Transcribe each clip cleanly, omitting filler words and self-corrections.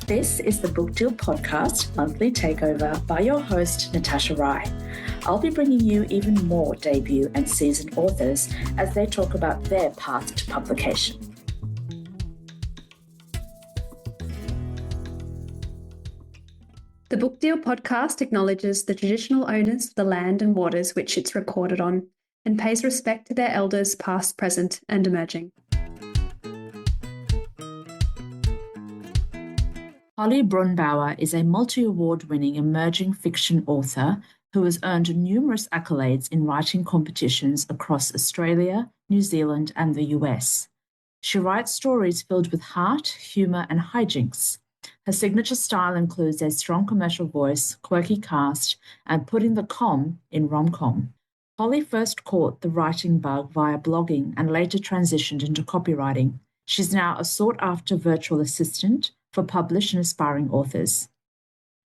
This is the Book Deal Podcast Monthly Takeover by your host, Natasha Rye. I'll be bringing you even more debut and seasoned authors as they talk about their path to publication. The Book Deal Podcast acknowledges the traditional owners of the land and waters which it's recorded on and pays respect to their elders past, present and emerging. Holly Brunnbauer is a multi-award-winning emerging fiction author who has earned numerous accolades in writing competitions across Australia, New Zealand, and the US. She writes stories filled with heart, humour, and hijinks. Her signature style includes a strong commercial voice, quirky cast, and putting the com in rom-com. Holly first caught the writing bug via blogging and later transitioned into copywriting. She's now a sought-after virtual assistant for published and aspiring authors.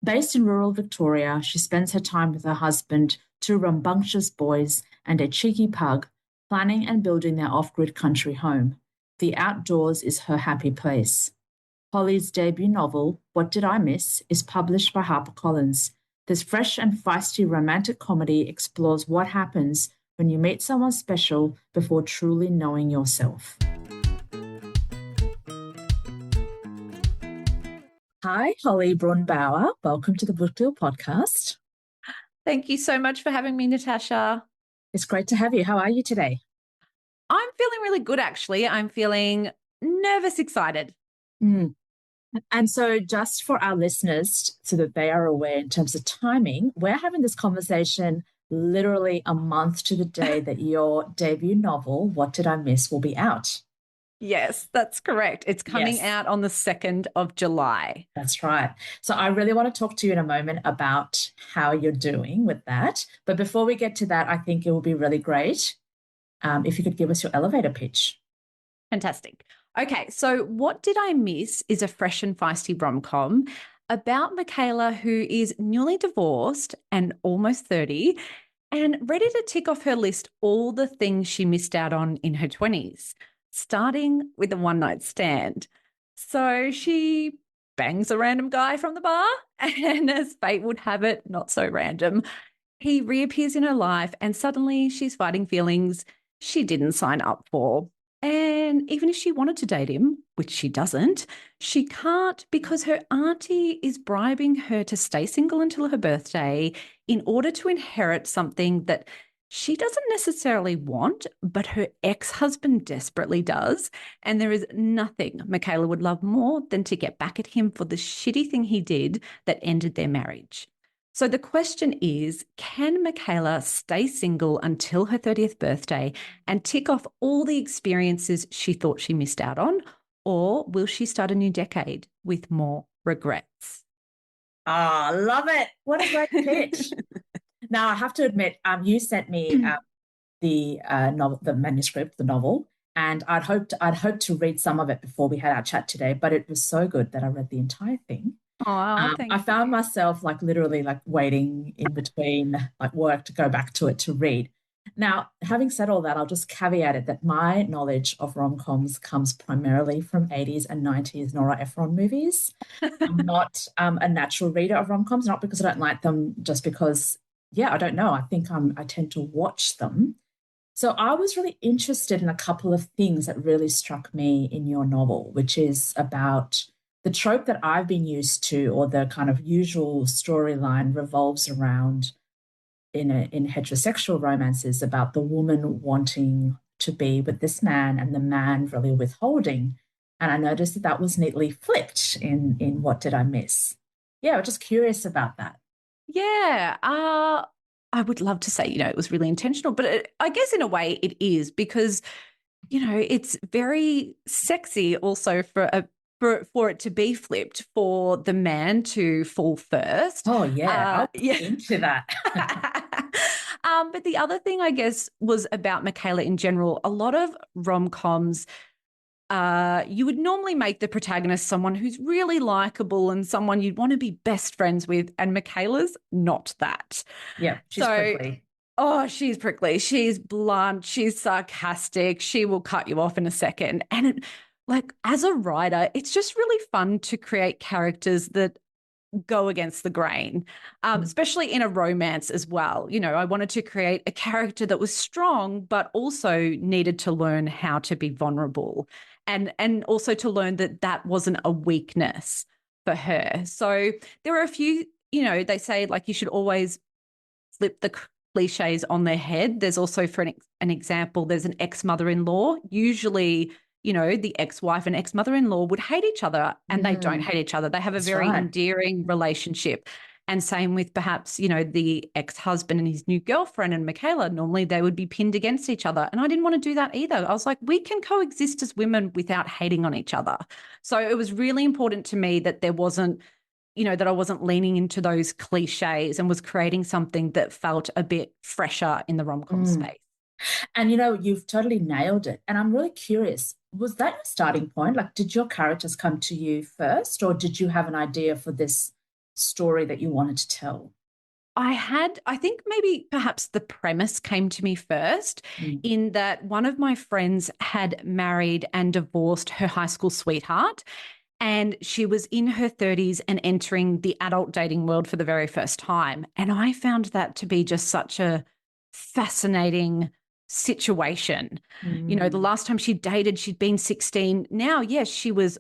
Based in rural Victoria, she spends her time with her husband, two rambunctious boys, and a cheeky pug, planning and building their off-grid country home. The outdoors is her happy place. Holly's debut novel, What Did I Miss?, is published by HarperCollins. This fresh and feisty romantic comedy explores what happens when you meet someone special before truly knowing yourself. Hi, Holly Brunnbauer. Welcome to the Book Deal Podcast. Thank you so much for having me, Natasha. It's great to have you. How are you today? I'm feeling really good, actually. I'm feeling nervous, excited. And so just for our listeners, so that they are aware in terms of timing, we're having this conversation literally a month to the day that your debut novel, What Did I Miss?, will be out. Yes, that's correct. It's coming out on the 2nd of July. That's right. So I really want to talk to you in a moment about how you're doing with that. But before we get to that, I think it would be really great if you could give us your elevator pitch. Fantastic. Okay, so What Did I Miss is a fresh and feisty rom-com about Michaela, who is newly divorced and almost 30 and ready to tick off her list all the things she missed out on in her 20s. Starting with a one-night stand. So she bangs a random guy from the bar, and as fate would have it, not so random, he reappears in her life and suddenly she's fighting feelings she didn't sign up for. And even if she wanted to date him, which she doesn't, she can't because her auntie is bribing her to stay single until her birthday in order to inherit something that she doesn't necessarily want, but her ex-husband desperately does. And there is nothing Michaela would love more than to get back at him for the shitty thing he did that ended their marriage. So the question is, can Michaela stay single until her 30th birthday and tick off all the experiences she thought she missed out on? Or will she start a new decade with more regrets? Ah, love it. What a great pitch. Now, I have to admit, you sent me the novel, the manuscript, the novel, and I'd hoped to read some of it before we had our chat today, but it was so good that I read the entire thing. Oh, I found myself literally waiting in between work to go back to it to read. Now, having said all that, I'll just caveat it that my knowledge of rom-coms comes primarily from 80s and 90s Nora Ephron movies. I'm not a natural reader of rom-coms, not because I don't like them, just because I don't know. I think I tend to watch them. So I was really interested in a couple of things that really struck me in your novel, which is about the trope that I've been used to, or the kind of usual storyline revolves around in heterosexual romances about the woman wanting to be with this man and the man really withholding. And I noticed that was neatly flipped in What Did I Miss? Yeah, I'm just curious about that. Yeah, I would love to say, it was really intentional, but I guess in a way it is because, it's very sexy also for it to be flipped, for the man to fall first. Oh, yeah, I'll get into that. But the other thing, I guess, was about Michaela in general. A lot of rom-coms, you would normally make the protagonist someone who's really likable and someone you'd want to be best friends with, and Michaela's not that. Yeah, she's prickly. Oh, she's prickly. She's blunt. She's sarcastic. She will cut you off in a second. And like as a writer, it's just really fun to create characters that go against the grain, especially in a romance as well. You know, I wanted to create a character that was strong, but also needed to learn how to be vulnerable, and also to learn that that wasn't a weakness for her. So there are a few, you know, they say like you should always flip the cliches on their head. There's also, for an example, there's an ex-mother-in-law. Usually, you know, the ex-wife and ex-mother-in-law would hate each other, and they don't hate each other. They have a That's very right. endearing relationship. And same with perhaps, you know, the ex-husband and his new girlfriend and Michaela. Normally they would be pinned against each other. And I didn't want to do that either. I was like, we can coexist as women without hating on each other. So it was really important to me that there wasn't, you know, that I wasn't leaning into those cliches and was creating something that felt a bit fresher in the rom-com space. And, you know, you've totally nailed it. And I'm really curious, was that your starting point? Like, did your characters come to you first, or did you have an idea for this story that you wanted to tell? I think maybe perhaps the premise came to me first, in that one of my friends had married and divorced her high school sweetheart. And she was in her 30s and entering the adult dating world for the very first time. And I found that to be just such a fascinating situation. You know, the last time she dated, she'd been 16. Now, yes, she was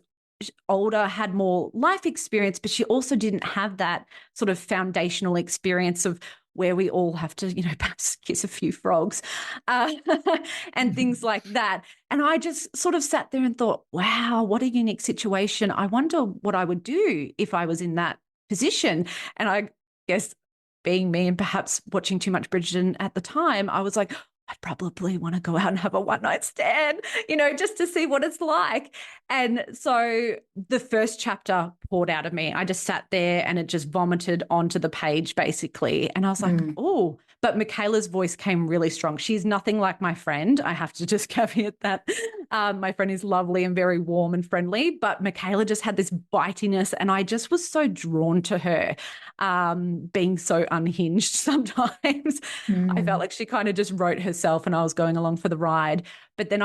older, had more life experience, but she also didn't have that sort of foundational experience of where we all have to, you know, perhaps kiss a few frogs and things like that. And I just sort of sat there and thought, wow, what a unique situation. I wonder what I would do if I was in that position. And I guess being me and perhaps watching too much Bridgerton at the time, I was like, I'd probably want to go out and have a one-night stand, you know, just to see what it's like. And so the first chapter poured out of me. I just sat there and it just vomited onto the page, basically. And I was like, oh, but Michaela's voice came really strong. She's nothing like my friend. I have to just caveat that. My friend is lovely and very warm and friendly, but Michaela just had this bitiness, and I just was so drawn to her, being so unhinged sometimes. I felt like she kind of just wrote herself and I was going along for the ride. But then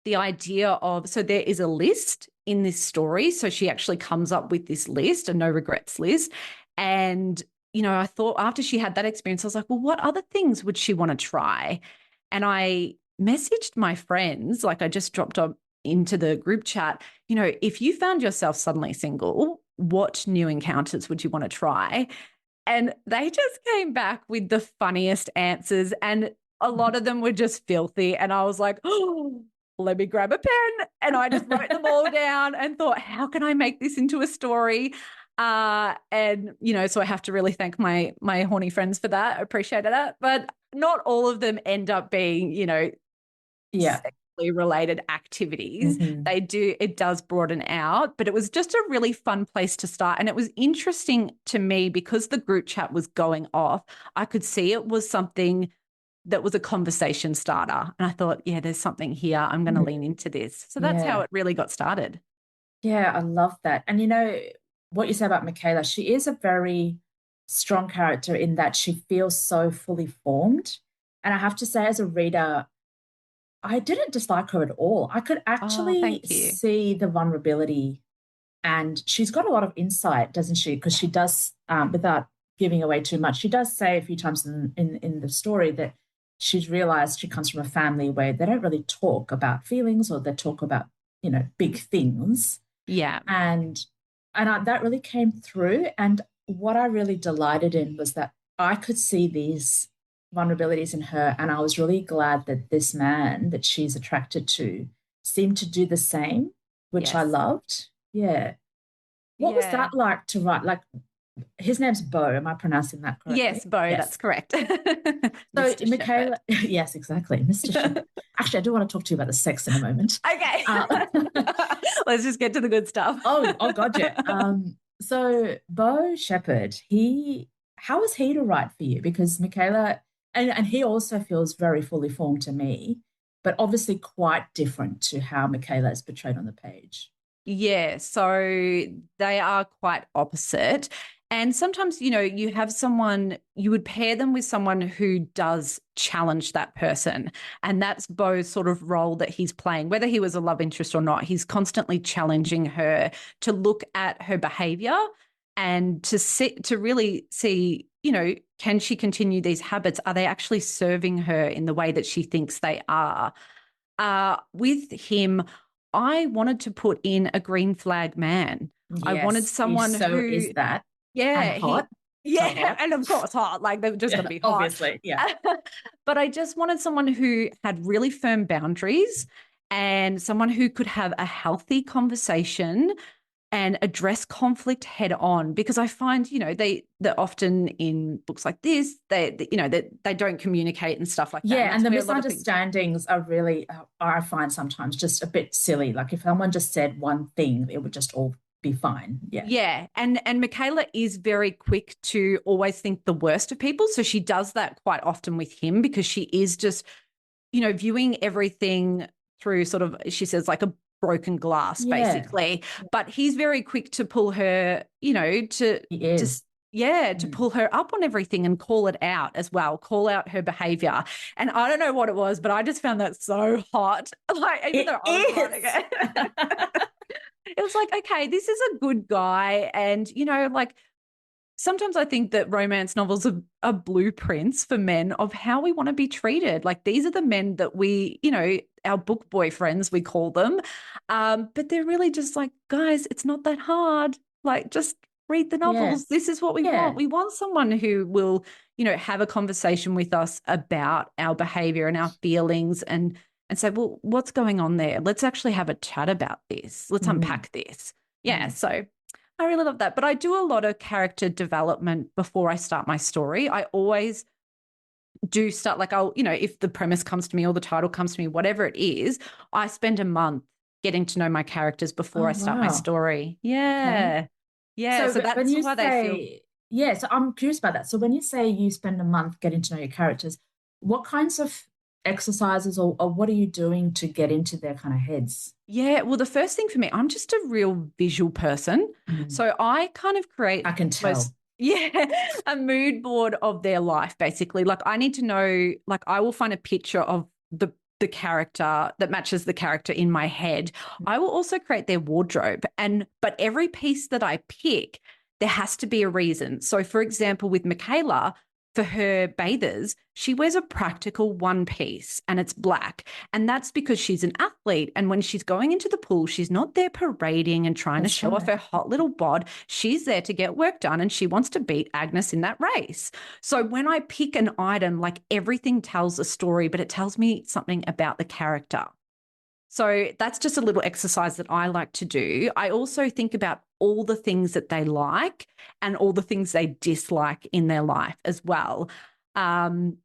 the idea of, so there is a list in this story. So she actually comes up with this list, a no regrets list. And, you know, I thought after she had that experience, I was like, well, what other things would she want to try? And I messaged my friends, like I just dropped up into the group chat, you know, if you found yourself suddenly single, what new encounters would you want to try? And they just came back with the funniest answers. And a lot of them were just filthy. And I was like, oh, let me grab a pen. And I just wrote them all down and thought, how can I make this into a story? And, you know, so I have to really thank my horny friends for that. I appreciated that. But not all of them end up being, you know, sexually related activities. It does broaden out, but it was just a really fun place to start. And it was interesting to me because the group chat was going off. I could see it was something that was a conversation starter. And I thought, yeah, there's something here. I'm going to lean into this. So that's how it really got started. Yeah, I love that. And, you know, what you say about Michaela, she is a very strong character in that she feels so fully formed. And I have to say, as a reader, I didn't dislike her at all. I could actually see the vulnerability, and she's got a lot of insight, doesn't she? Because she does, without giving away too much, she does say a few times in the story that she's realized she comes from a family where they don't really talk about feelings, or they talk about, you know, big things. Yeah. And that really came through. And what I really delighted in was that I could see these vulnerabilities in her, and I was really glad that this man that she's attracted to seemed to do the same, which I loved. Yeah. What was that like to write? Like, his name's Beau. Am I pronouncing that correctly? Yes, Beau, that's correct. So Michaela, yes, exactly. Mr. Shepherd. Actually, I do want to talk to you about the sex in a moment. Okay. Let's just get to the good stuff. Oh, God, yeah. So Beau Shepherd, how was he to write for you? Because Michaela, and he also feels very fully formed to me, but obviously quite different to how Michaela is portrayed on the page. Yeah, so they are quite opposite. And sometimes, you have someone, you would pair them with someone who does challenge that person. And that's Beau's sort of role that he's playing, whether he was a love interest or not. He's constantly challenging her to look at her behavior and to really see, can she continue these habits? Are they actually serving her in the way that she thinks they are? With him, I wanted to put in a green flag man. I wanted Yes, someone so who is that. yeah, And hot. So hot. and of course hot. Like they're just going to be hot. Obviously, yeah. But I just wanted someone who had really firm boundaries and someone who could have a healthy conversation and address conflict head on, because I find, they're often in books like this, they don't communicate and stuff like that. Yeah, and the misunderstandings are really, I find sometimes just a bit silly. Like if someone just said one thing, it would just all be fine. Yeah. Yeah. And Michaela is very quick to always think the worst of people. So she does that quite often with him, because she is just, viewing everything through sort of, she says, like a broken glass, basically. But he's very quick to pull her, to pull her up on everything and call it out as well, call out her behavior. And I don't know what it was, but I just found that so hot. Like, even though I was writing it. It was like, okay, this is a good guy. And, like sometimes I think that romance novels are blueprints for men of how we want to be treated. Like these are the men that we, our book boyfriends, we call them. But they're really just like, guys, it's not that hard. Like just read the novels. Yes. This is what we want. We want someone who will, have a conversation with us about our behavior and our feelings and say, well, what's going on there? Let's actually have a chat about this. Let's unpack this. Yeah. So I really love that. But I do a lot of character development before I start my story. I always do start, like if the premise comes to me or the title comes to me, whatever it is, I spend a month getting to know my characters before I start my story. Yeah. Okay. Yeah. So that's why they feel. Yeah. So I'm curious about that. So when you say you spend a month getting to know your characters, what kinds of exercises or what are you doing to get into their kind of heads? Yeah, well, the first thing for me, I'm just a real visual person. So I kind of create I can tell. a mood board of their life, basically. Like I need to know, like I will find a picture of the character that matches the character in my head. I will also create their wardrobe. But every piece that I pick, there has to be a reason. So for example, with Michaela, for her bathers, she wears a practical one piece and it's black. And that's because she's an athlete. And when she's going into the pool, she's not there parading and trying to show off her hot little bod. She's there to get work done and she wants to beat Agnes in that race. So when I pick an item, like everything tells a story, but it tells me something about the character. So that's just a little exercise that I like to do. I also think about all the things that they like and all the things they dislike in their life as well. And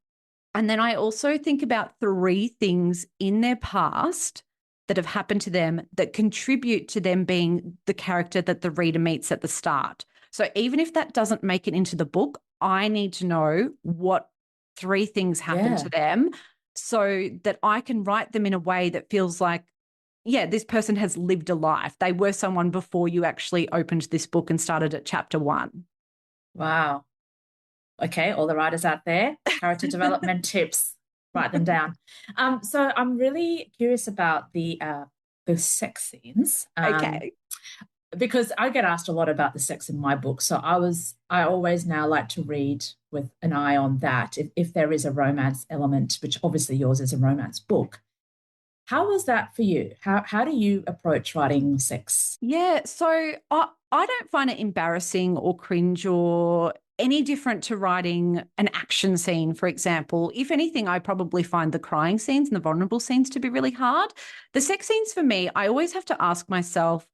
then I also think about 3 things in their past that have happened to them that contribute to them being the character that the reader meets at the start. So even if that doesn't make it into the book, I need to know what 3 things happened to them, so that I can write them in a way that feels like, yeah, this person has lived a life. They were someone before you actually opened this book and started at chapter 1. Wow. Okay, all the writers out there, character development tips, write them down. So I'm really curious about the sex scenes. Okay. Because I get asked a lot about the sex in my book. So I always now like to read with an eye on that. If there is a romance element, which obviously yours is a romance book. How was that for you? How do you approach writing sex? Yeah, so I don't find it embarrassing or cringe or any different to writing an action scene, for example. If anything, I probably find the crying scenes and the vulnerable scenes to be really hard. The sex scenes for me, I always have to ask myself,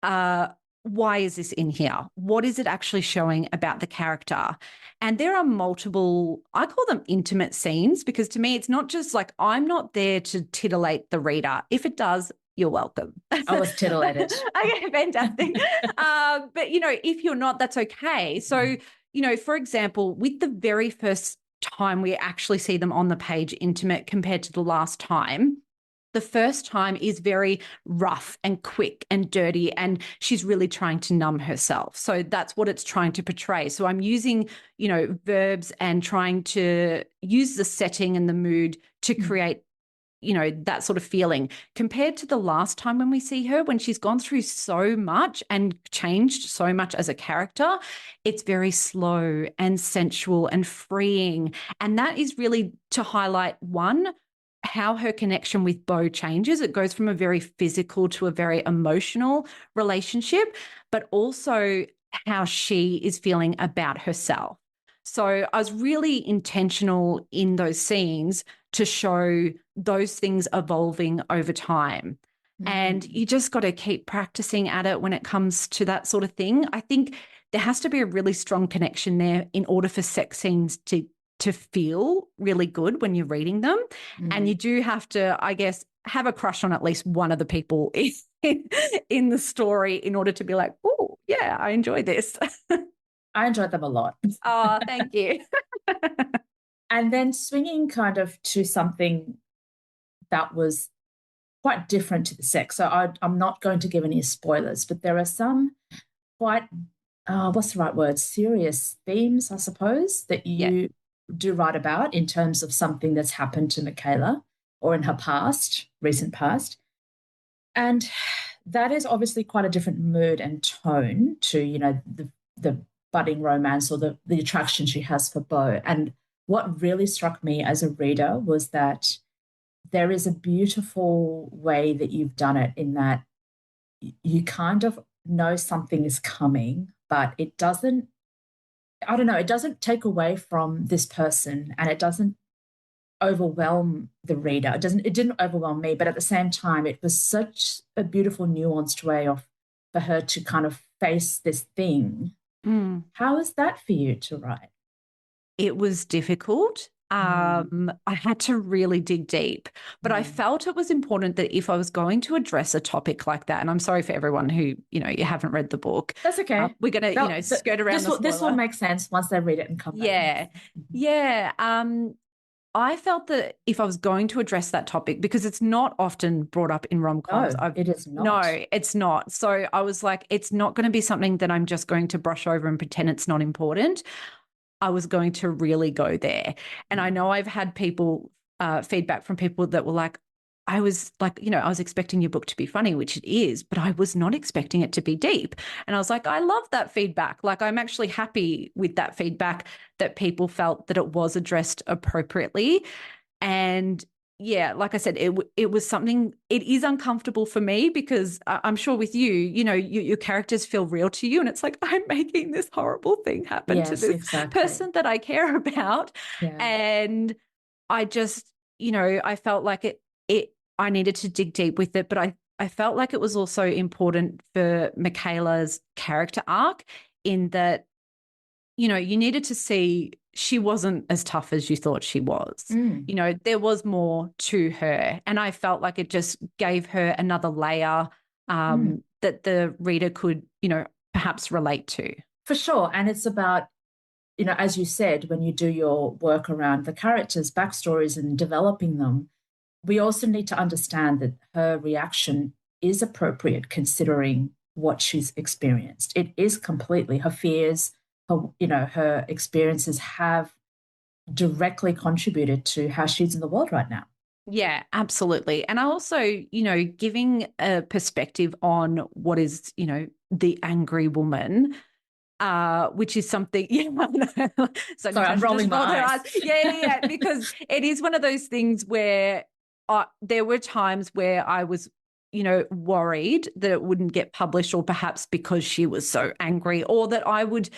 why is this in here? What is it actually showing about the character? And there are multiple, I call them intimate scenes, because to me, it's not just like, I'm not there to titillate the reader. If it does, you're welcome. I was titillated. Okay, fantastic. But, if you're not, that's okay. So, for example, with the very first time we actually see them on the page intimate compared to the last time, the first time is very rough and quick and dirty, and she's really trying to numb herself. So that's what it's trying to portray. So I'm using, verbs and trying to use the setting and the mood to create that sort of feeling, compared to the last time when we see her, when she's gone through so much and changed so much as a character. It's very slow and sensual and freeing. And that is really to highlight, one, how her connection with Beau changes. It goes from a very physical to a very emotional relationship, but also how she is feeling about herself. So I was really intentional in those scenes to show those things evolving over time. And you just got to keep practicing at it when it comes to that sort of thing. I think there has to be a really strong connection there in order for sex scenes to feel really good when you're reading them. And you do have to, I guess, have a crush on at least one of the people in the story in order to be like, oh, yeah, I enjoy this. I enjoyed them a lot. Oh, thank you. And then swinging kind of to something that was quite different to the sex. So I'm not going to give any spoilers, but there are some quite, what's the right word, serious themes, I suppose, that you do write about in terms of something that's happened to Michaela or in her past, recent past. And that is obviously quite a different mood and tone to, the budding romance or the attraction she has for Beau. And what really struck me as a reader was that there is a beautiful way that you've done it, in that you kind of know something is coming, but it doesn't, I don't know, it doesn't take away from this person, and it doesn't overwhelm the reader. It didn't overwhelm me, but at the same time, it was such a beautiful, nuanced way for her to kind of face this thing. How is that for you to write? It was difficult. I had to really dig deep, but I felt it was important that if I was going to address a topic like that, and I'm sorry for everyone who, you haven't read the book. That's okay. We're going to, skirt around this will make sense once they read it and come back. Yeah. I felt that if I was going to address that topic, because it's not often brought up in rom-coms. No, it is not. No, it's not. So I was like, it's not going to be something that I'm just going to brush over and pretend it's not important. I was going to really go there. And I know I've had feedback from people that were like, I was expecting your book to be funny, which it is, but I was not expecting it to be deep. And I was like, I love that feedback. Like, I'm actually happy with that feedback, that people felt that it was addressed appropriately. And yeah, like I said, it was something, it is uncomfortable for me, because I'm sure with you, your characters feel real to you. And it's like, I'm making this horrible thing happen to this person that I care about. Yeah. And I just, I felt like I needed to dig deep with it, but I felt like it was also important for Michaela's character arc, in that, you needed to see she wasn't as tough as you thought she was. There was more to her. And I felt like it just gave her another layer that the reader could, perhaps relate to. For sure. And it's about, as you said, when you do your work around the characters' backstories and developing them, we also need to understand that her reaction is appropriate considering what she's experienced. It is completely her fears, her experiences have directly contributed to how she's in the world right now. Yeah, absolutely. And I also, giving a perspective on what is, the angry woman, which is something, So sorry, I'm rolling my eyes. Yeah, because it is one of those things where there were times where I was, worried that it wouldn't get published, or perhaps because she was so angry, or that I would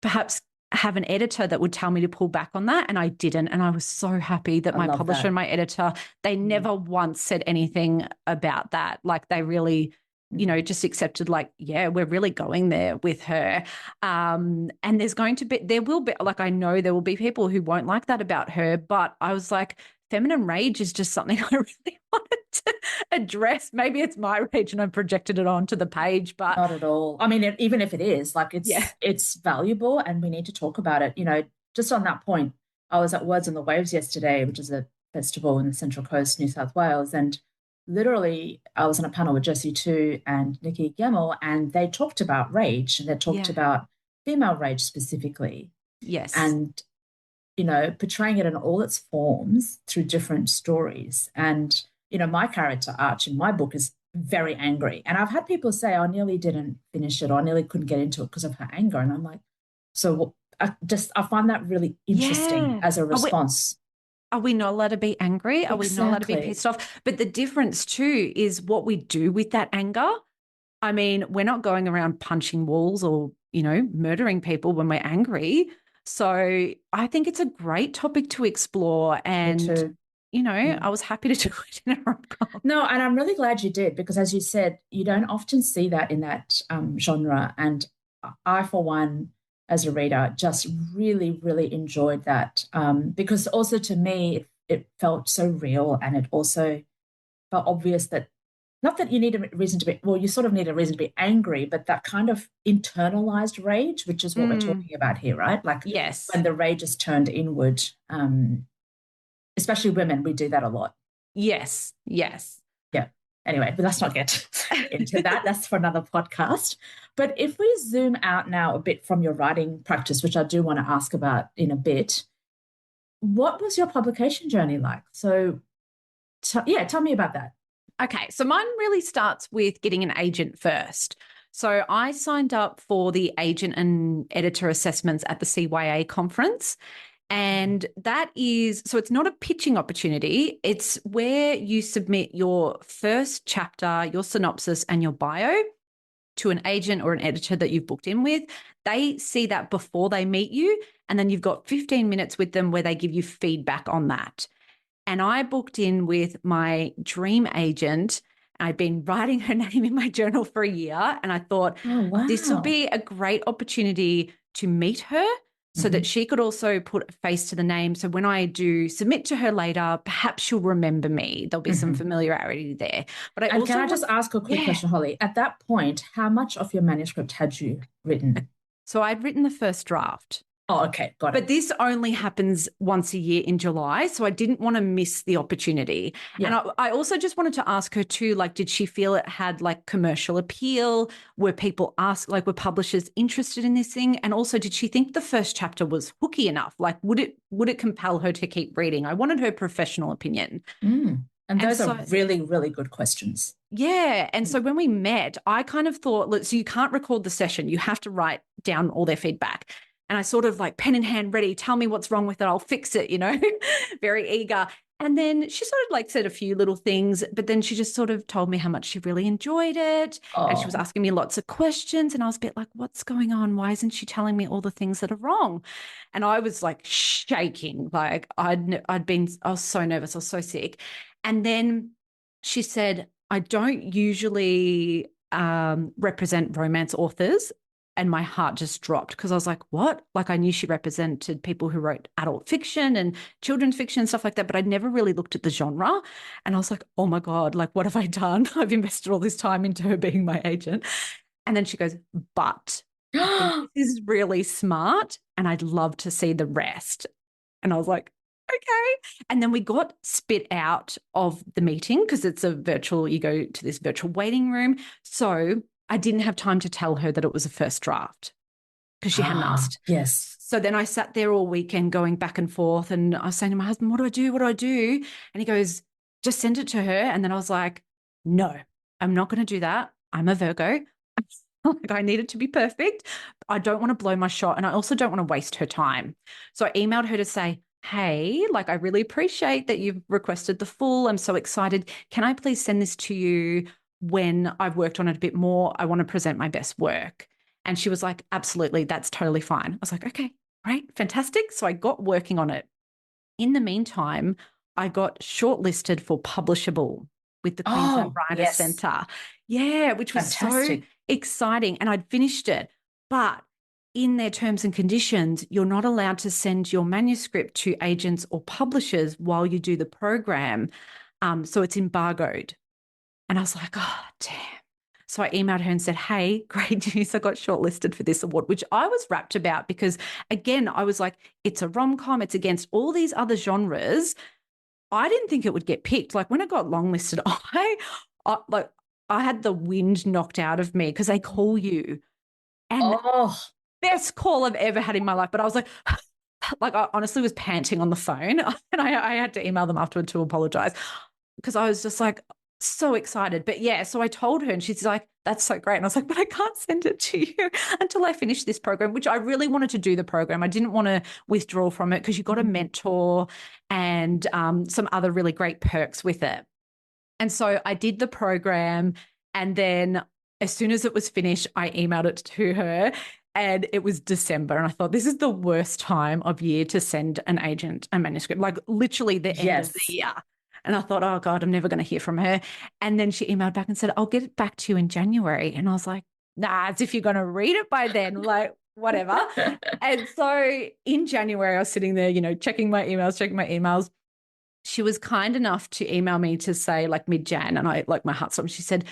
perhaps have an editor that would tell me to pull back on that, and I didn't. And I was so happy that my publisher and my editor, they never once said anything about that. Like, they really, just accepted, like, yeah, we're really going there with her. And there will be, like, I know there will be people who won't like that about her, but I was like, feminine rage is just something I really wanted to address. Maybe it's my rage and I projected it onto the page, but not at all. I mean, even if it is, like, it's valuable, and we need to talk about it. Just on that point, I was at Words on the Waves yesterday, which is a festival in the Central Coast, New South Wales, and literally, I was on a panel with Jessie Tu and Nikki Gemmell, and they talked about rage, and they talked about female rage specifically. Yes. And, portraying it in all its forms through different stories. And, my character, Arch, in my book is very angry. And I've had people say, I nearly didn't finish it, or I nearly couldn't get into it because of her anger. And I'm like, so I find that really interesting as a response. Are we not allowed to be angry? Are we not allowed to be pissed off? But the difference too is what we do with that anger. I mean, we're not going around punching walls or, murdering people when we're angry. So I think it's a great topic to explore. And, I was happy to do it in a rom-com. No, and I'm really glad you did, because as you said, you don't often see that in that genre. And I, for one, as a reader, just really, really enjoyed that, because also to me, it felt so real, and it also felt obvious that not that you need a reason to be, well, you sort of need a reason to be angry, but that kind of internalized rage, which is what we're talking about here, right? Like, yes, when the rage is turned inward, especially women, we do that a lot. Yes. Yeah. Anyway, but let's not get into that. That's for another podcast. But if we zoom out now a bit from your writing practice, which I do want to ask about in a bit, what was your publication journey like? So, tell me about that. Okay, so mine really starts with getting an agent first. So I signed up for the agent and editor assessments at the CYA conference. And that is, so it's not a pitching opportunity. It's where you submit your first chapter, your synopsis, and your bio to an agent or an editor that you've booked in with. They see that before they meet you. And then you've got 15 minutes with them where they give you feedback on that. And I booked in with my dream agent. I'd been writing her name in my journal for a year. And I thought, this will be a great opportunity to meet her so that she could also put a face to the name. So when I do submit to her later, perhaps she'll remember me. There'll be some familiarity there. But can I just ask a quick question, Holly? At that point, how much of your manuscript had you written? So I'd written the first draft. Oh, okay. Got it. But this only happens once a year in July. So I didn't want to miss the opportunity. Yeah. And I also just wanted to ask her too, like, did she feel it had like commercial appeal? Were people were publishers interested in this thing? And also, did she think the first chapter was hooky enough? Like, would it compel her to keep reading? I wanted her professional opinion. And those are really, really good questions. Yeah. And so when we met, I kind of thought, look, so you can't record the session. You have to write down all their feedback. And I sort of like pen in hand ready, tell me what's wrong with it, I'll fix it, very eager. And then she sort of like said a few little things, but then she just sort of told me how much she really enjoyed it. And she was asking me lots of questions. And I was a bit like, what's going on? Why isn't she telling me all the things that are wrong? And I was like shaking, like I was so nervous, I was so sick. And then she said, I don't usually represent romance authors. And my heart just dropped because I was like, what? Like I knew she represented people who wrote adult fiction and children's fiction and stuff like that, but I'd never really looked at the genre. And I was like, oh my God, like what have I done? I've invested all this time into her being my agent. And then she goes, but I think this is really smart and I'd love to see the rest. And I was like, okay. And then we got spit out of the meeting because it's a virtual, you go to this virtual waiting room. So I didn't have time to tell her that it was a first draft because she hadn't asked. Yes. So then I sat there all weekend going back and forth and I was saying to my husband, what do I do? What do I do? And he goes, just send it to her. And then I was like, no, I'm not going to do that. I'm a Virgo. Like I need it to be perfect. I don't want to blow my shot. And I also don't want to waste her time. So I emailed her to say, hey, like I really appreciate that you've requested the full. I'm so excited. Can I please send this to you when I've worked on it a bit more? I want to present my best work. And she was like, absolutely, that's totally fine. I was like, okay, great, fantastic. So I got working on it. In the meantime, I got shortlisted for Publishable with the Queensland Writers Centre. Yeah, which was so exciting. And I'd finished it. But in their terms and conditions, you're not allowed to send your manuscript to agents or publishers while you do the program. So it's embargoed. And I was like, oh, damn. So I emailed her and said, hey, great news. I got shortlisted for this award, which I was rapt about because, again, I was like, it's a rom-com. It's against all these other genres. I didn't think it would get picked. Like when it got longlisted, I had the wind knocked out of me because they call you. And best call I've ever had in my life. But I was like I honestly was panting on the phone and I had to email them afterward to apologize because I was just like so excited. But yeah, so I told her and she's like, that's so great. And I was like, but I can't send it to you until I finish this program, which I really wanted to do the program. I didn't want to withdraw from it because you got a mentor and some other really great perks with it. And so I did the program, and then as soon as it was finished, I emailed it to her, and it was December. And I thought, this is the worst time of year to send an agent a manuscript, like literally the end of the year. And I thought, oh God, I'm never going to hear from her. And then she emailed back and said, I'll get it back to you in January. And I was like, nah, as if you're going to read it by then, like whatever. And so in January, I was sitting there, checking my emails. She was kind enough to email me to say like mid-Jan, and I like my heart stopped. She said,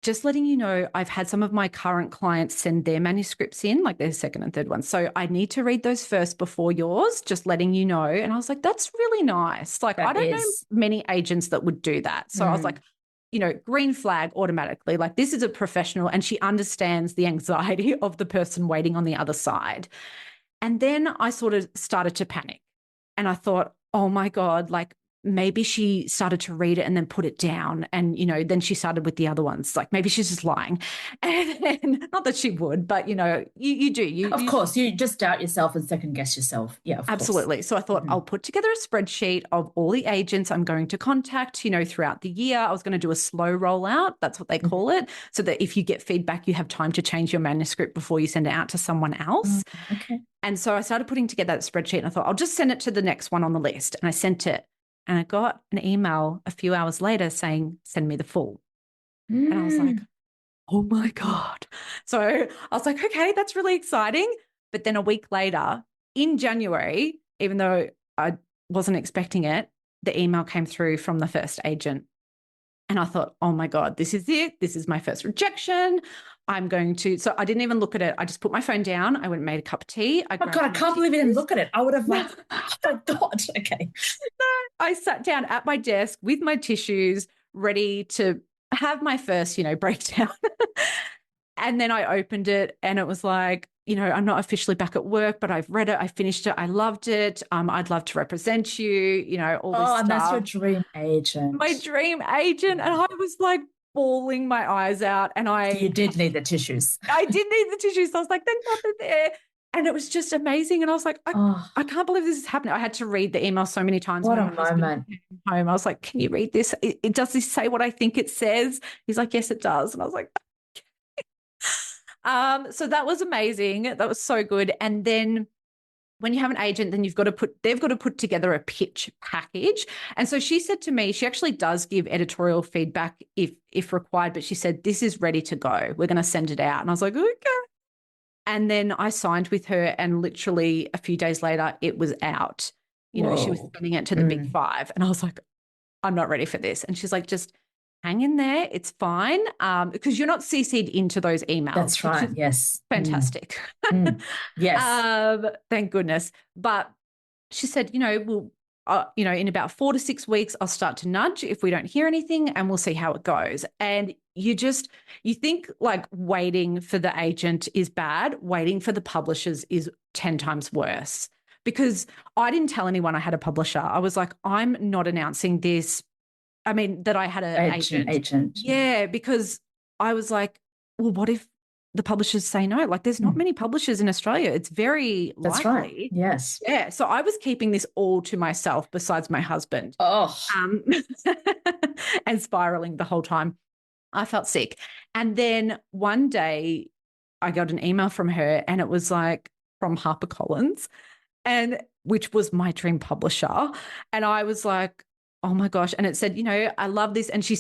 just letting you know, I've had some of my current clients send their manuscripts in, like their second and third ones. So I need to read those first before yours, just letting you know. And I was like, that's really nice. Like, I don't know many agents that would do that. So I was like, green flag automatically. Like, this is a professional and she understands the anxiety of the person waiting on the other side. And then I sort of started to panic and I thought, oh my God, like, maybe she started to read it and then put it down. And, then she started with the other ones. Like maybe she's just lying. And not that she would, but, you do. Of course, you just doubt yourself and second guess yourself. Yeah, of absolutely. course. So I thought I'll put together a spreadsheet of all the agents I'm going to contact, throughout the year. I was going to do a slow rollout. That's what they call it. So that if you get feedback, you have time to change your manuscript before you send it out to someone else. Okay. And so I started putting together that spreadsheet and I thought, I'll just send it to the next one on the list. And I sent it. And I got an email a few hours later saying, send me the full. And I was like, oh my God. So I was like, okay, that's really exciting. But then a week later in January, even though I wasn't expecting it, the email came through from the first agent. And I thought, oh my God, this is it. This is my first rejection. So I didn't even look at it. I just put my phone down. I went and made a cup of tea. Oh God, I can't believe you didn't look at it. I would have like, oh my God. Okay. No, I sat down at my desk with my tissues, ready to have my first, breakdown. And then I opened it and it was like, I'm not officially back at work, but I've read it. I finished it. I loved it. I'd love to represent you, all this stuff. And that's your dream agent. My dream agent. And I was like bawling my eyes out. And you did need the tissues. I did need the tissues. So I was like, thank God they're there. And it was just amazing. And I was like, I can't believe this is happening. I had to read the email so many times. What a moment. Home. I was like, can you read this? Does this say what I think it says? He's like, yes, it does. And I was like, so that was amazing. That was so good. And then when you have an agent, then they've got to put together a pitch package. And so she said to me, she actually does give editorial feedback if required, but she said, this is ready to go. We're going to send it out. And I was like, okay. And then I signed with her and literally a few days later it was out. She was sending it to the big five. And I was like, I'm not ready for this. And she's like, just hang in there. It's fine. Because you're not CC'd into those emails. That's right. Yes. Fantastic. Yes. Thank goodness. But she said, we'll, in about 4 to 6 weeks, I'll start to nudge if we don't hear anything and we'll see how it goes. And you think like waiting for the agent is bad. Waiting for the publishers is 10 times worse because I didn't tell anyone I had a publisher. I was like, I'm not announcing this. I mean, that I had an agent. Yeah, because I was like, well, what if the publishers say no? Like there's not many publishers in Australia. It's very likely. That's right. Yes. Yeah. So I was keeping this all to myself besides my husband. And spiraling the whole time. I felt sick. And then one day I got an email from her and it was like from HarperCollins, and which was my dream publisher. And I was like, oh my gosh. And it said, I love this. And she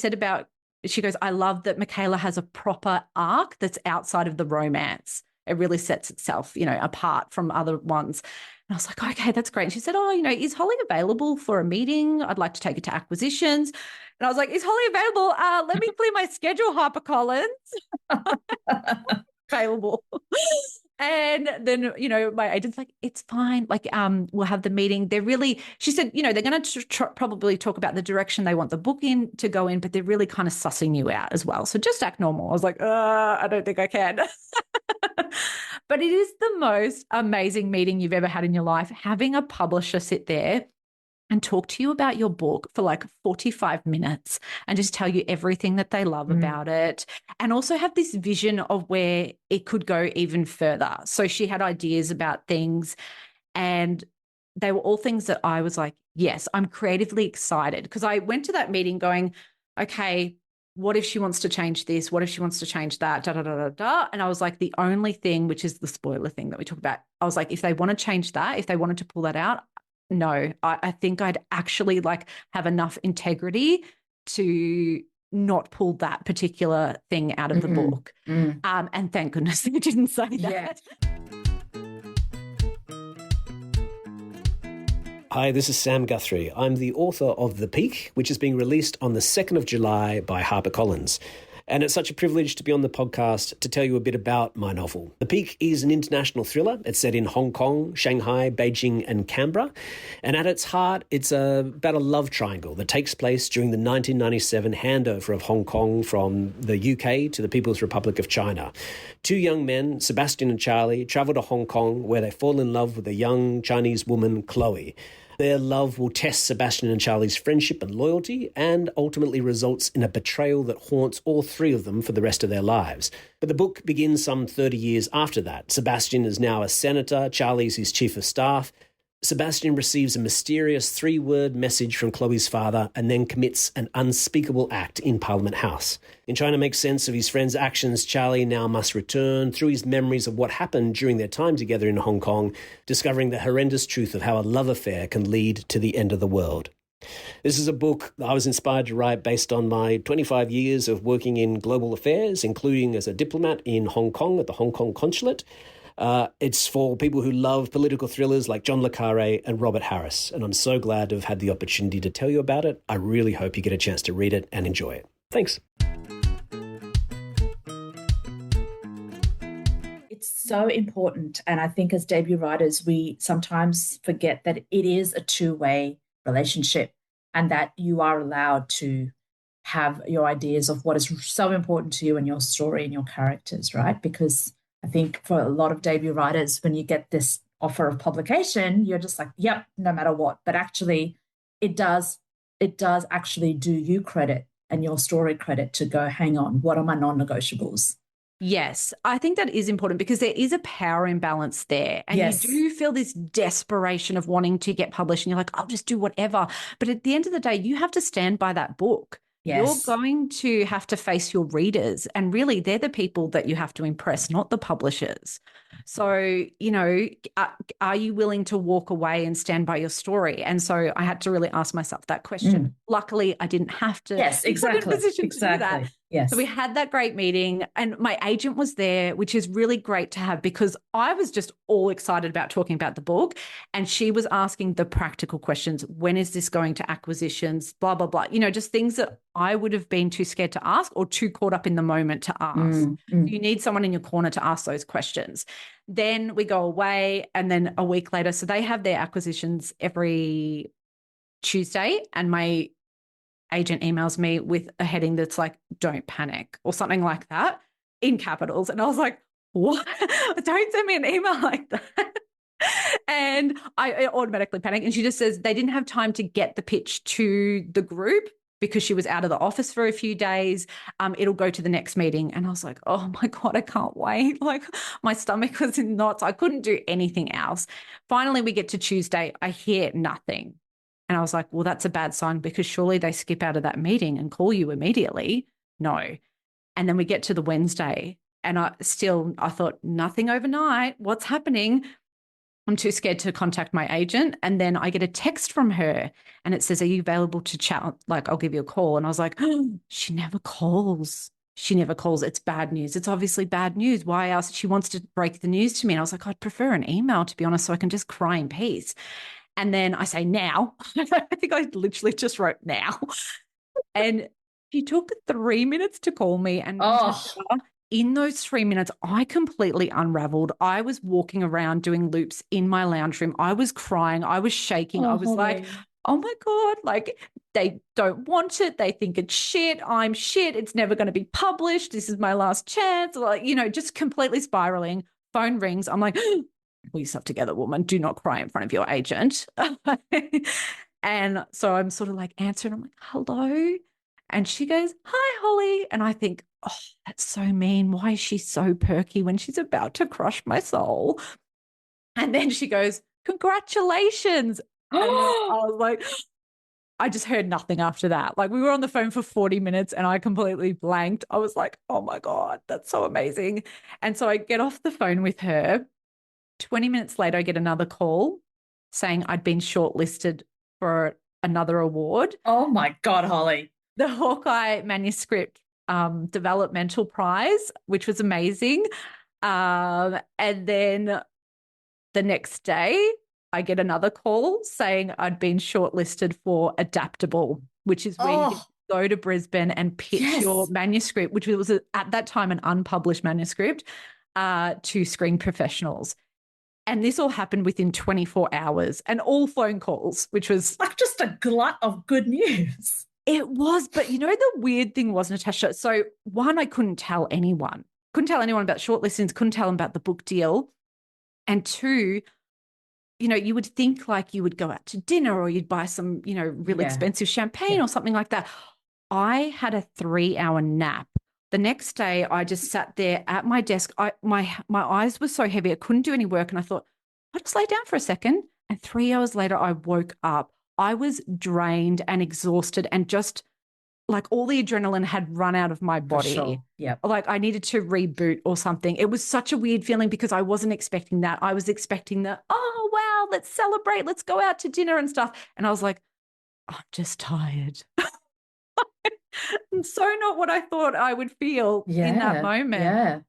goes, I love that Michaela has a proper arc that's outside of the romance. It really sets itself, apart from other ones. And I was like, okay, that's great. And she said, is Holly available for a meeting? I'd like to take it to acquisitions. And I was like, is Holly available? Let me clear my schedule, HarperCollins. Available. And then, my agent's like, it's fine. Like, we'll have the meeting. She said, they're going to probably talk about the direction they want the book in to go in, but they're really kind of sussing you out as well. So just act normal. I was like, I don't think I can. But it is the most amazing meeting you've ever had in your life. Having a publisher sit there and talk to you about your book for like 45 minutes and just tell you everything that they love about it, and also have this vision of where it could go even further. So she had ideas about things, and they were all things that I was like, yes, I'm creatively excited, because I went to that meeting going, okay, what if she wants to change this? What if she wants to change that? Da, da, da, da, da. And I was like, the only thing, which is the spoiler thing that we talk about, I was like, if they want to change that, if they wanted to pull that out, no, I think I'd actually like have enough integrity to not pull that particular thing out of the book. And thank goodness they didn't say that. Hi, this is Sam Guthrie. I'm the author of The Peak, which is being released on the 2nd of July by HarperCollins. And it's such a privilege to be on the podcast to tell you a bit about my novel. The Peak is an international thriller. It's set in Hong Kong, Shanghai, Beijing, and Canberra. And at its heart, it's about a love triangle that takes place during the 1997 handover of Hong Kong from the UK to the People's Republic of China. Two young men, Sebastian and Charlie, travel to Hong Kong, where they fall in love with a young Chinese woman, Chloe. Their love will test Sebastian and Charlie's friendship and loyalty, and ultimately results in a betrayal that haunts all three of them for the rest of their lives. But the book begins some 30 years after that. Sebastian is now a senator, Charlie's his chief of staff. Sebastian receives a mysterious 3-word message from Chloe's father and then commits an unspeakable act in Parliament House. In trying to make sense of his friend's actions, Charlie now must return through his memories of what happened during their time together in Hong Kong, discovering the horrendous truth of how a love affair can lead to the end of the world. This is a book I was inspired to write based on my 25 years of working in global affairs, including as a diplomat in Hong Kong at the Hong Kong Consulate. It's for people who love political thrillers like John le Carré and Robert Harris, and I'm so glad to have had the opportunity to tell you about it. I really hope you get a chance to read it and enjoy it. Thanks. It's so important. And I think as debut writers, we sometimes forget that it is a two-way relationship and that you are allowed to have your ideas of what is so important to you and your story and your characters, right? Because I think for a lot of debut writers, when you get this offer of publication, you're just like, yep, no matter what. But actually, it does actually do you credit and your story credit to go, hang on, what are my non-negotiables? Yes, I think that is important because there is a power imbalance there. And Yes. you do feel this desperation of wanting to get published and you're like, I'll just do whatever. But at the end of the day, you have to stand by that book. Yes. You're going to have to face your readers, and really they're the people that you have to impress, not the publishers. So, are you willing to walk away and stand by your story? And so I had to really ask myself that question. Luckily, I didn't have to. Yes, exactly. Be put in a position to do that. Yes. So we had that great meeting and my agent was there, which is really great to have because I was just all excited about talking about the book, and she was asking the practical questions. When is this going to acquisitions? Blah, blah, blah. Just things that I would have been too scared to ask or too caught up in the moment to ask. You need someone in your corner to ask those questions. Then we go away, and then a week later, so they have their acquisitions every Tuesday, and my agent emails me with a heading that's like, don't panic or something like that in capitals. And I was like, what? Don't send me an email like that. And I automatically panic. And she just says they didn't have time to get the pitch to the group because she was out of the office for a few days. It'll go to the next meeting. And I was like, oh my God, I can't wait. Like my stomach was in knots. I couldn't do anything else. Finally, we get to Tuesday. I hear nothing. And I was like, well, that's a bad sign because surely they skip out of that meeting and call you immediately. No. And then we get to the Wednesday and I thought nothing overnight. What's happening? I'm too scared to contact my agent. And then I get a text from her and it says, are you available to chat? Like, I'll give you a call. And I was like, oh, she never calls. She never calls. It's bad news. It's obviously bad news. Why else? She wants to break the news to me. And I was like, I'd prefer an email, to be honest, so I can just cry in peace. And then I say now. I think I literally just wrote now. And she took 3 minutes to call me and in those 3 minutes, I completely unraveled. I was walking around doing loops in my lounge room. I was crying. I was shaking. I was like, oh my God, like they don't want it. They think it's shit. I'm shit. It's never going to be published. This is my last chance. Like, just completely spiraling. Phone rings. I'm like, pull yourself together, woman. Do not cry in front of your agent. And so I'm sort of like answering. I'm like, hello. And she goes, hi, Holly. And I think, oh, that's so mean. Why is she so perky when she's about to crush my soul? And then she goes, congratulations. And I was like, I just heard nothing after that. Like we were on the phone for 40 minutes and I completely blanked. I was like, oh my God, that's so amazing. And so I get off the phone with her. 20 minutes later, I get another call saying I'd been shortlisted for another award. Oh my God, Holly. The Hawkeye Manuscript Developmental Prize, which was amazing. And then the next day, I get another call saying I'd been shortlisted for Adaptable, which is where you can go to Brisbane and pitch your manuscript, which was at that time an unpublished manuscript, to screen professionals. And this all happened within 24 hours and all phone calls, which was like just a glut of good news. It was, but the weird thing was, Natasha, so one, I couldn't tell anyone about shortlistings, couldn't tell them about the book deal. And two, you would think like you would go out to dinner or you'd buy some, really expensive champagne or something like that. I had a 3-hour nap. The next day, I just sat there at my desk. My eyes were so heavy, I couldn't do any work. And I thought, I'll just lay down for a second. And 3 hours later, I woke up. I was drained and exhausted and just like all the adrenaline had run out of my body. For sure. Yeah. Like I needed to reboot or something. It was such a weird feeling because I wasn't expecting that. I was expecting oh, wow, let's celebrate. Let's go out to dinner and stuff. And I was like, I'm just tired. And so not what I thought I would feel in that moment. Yeah.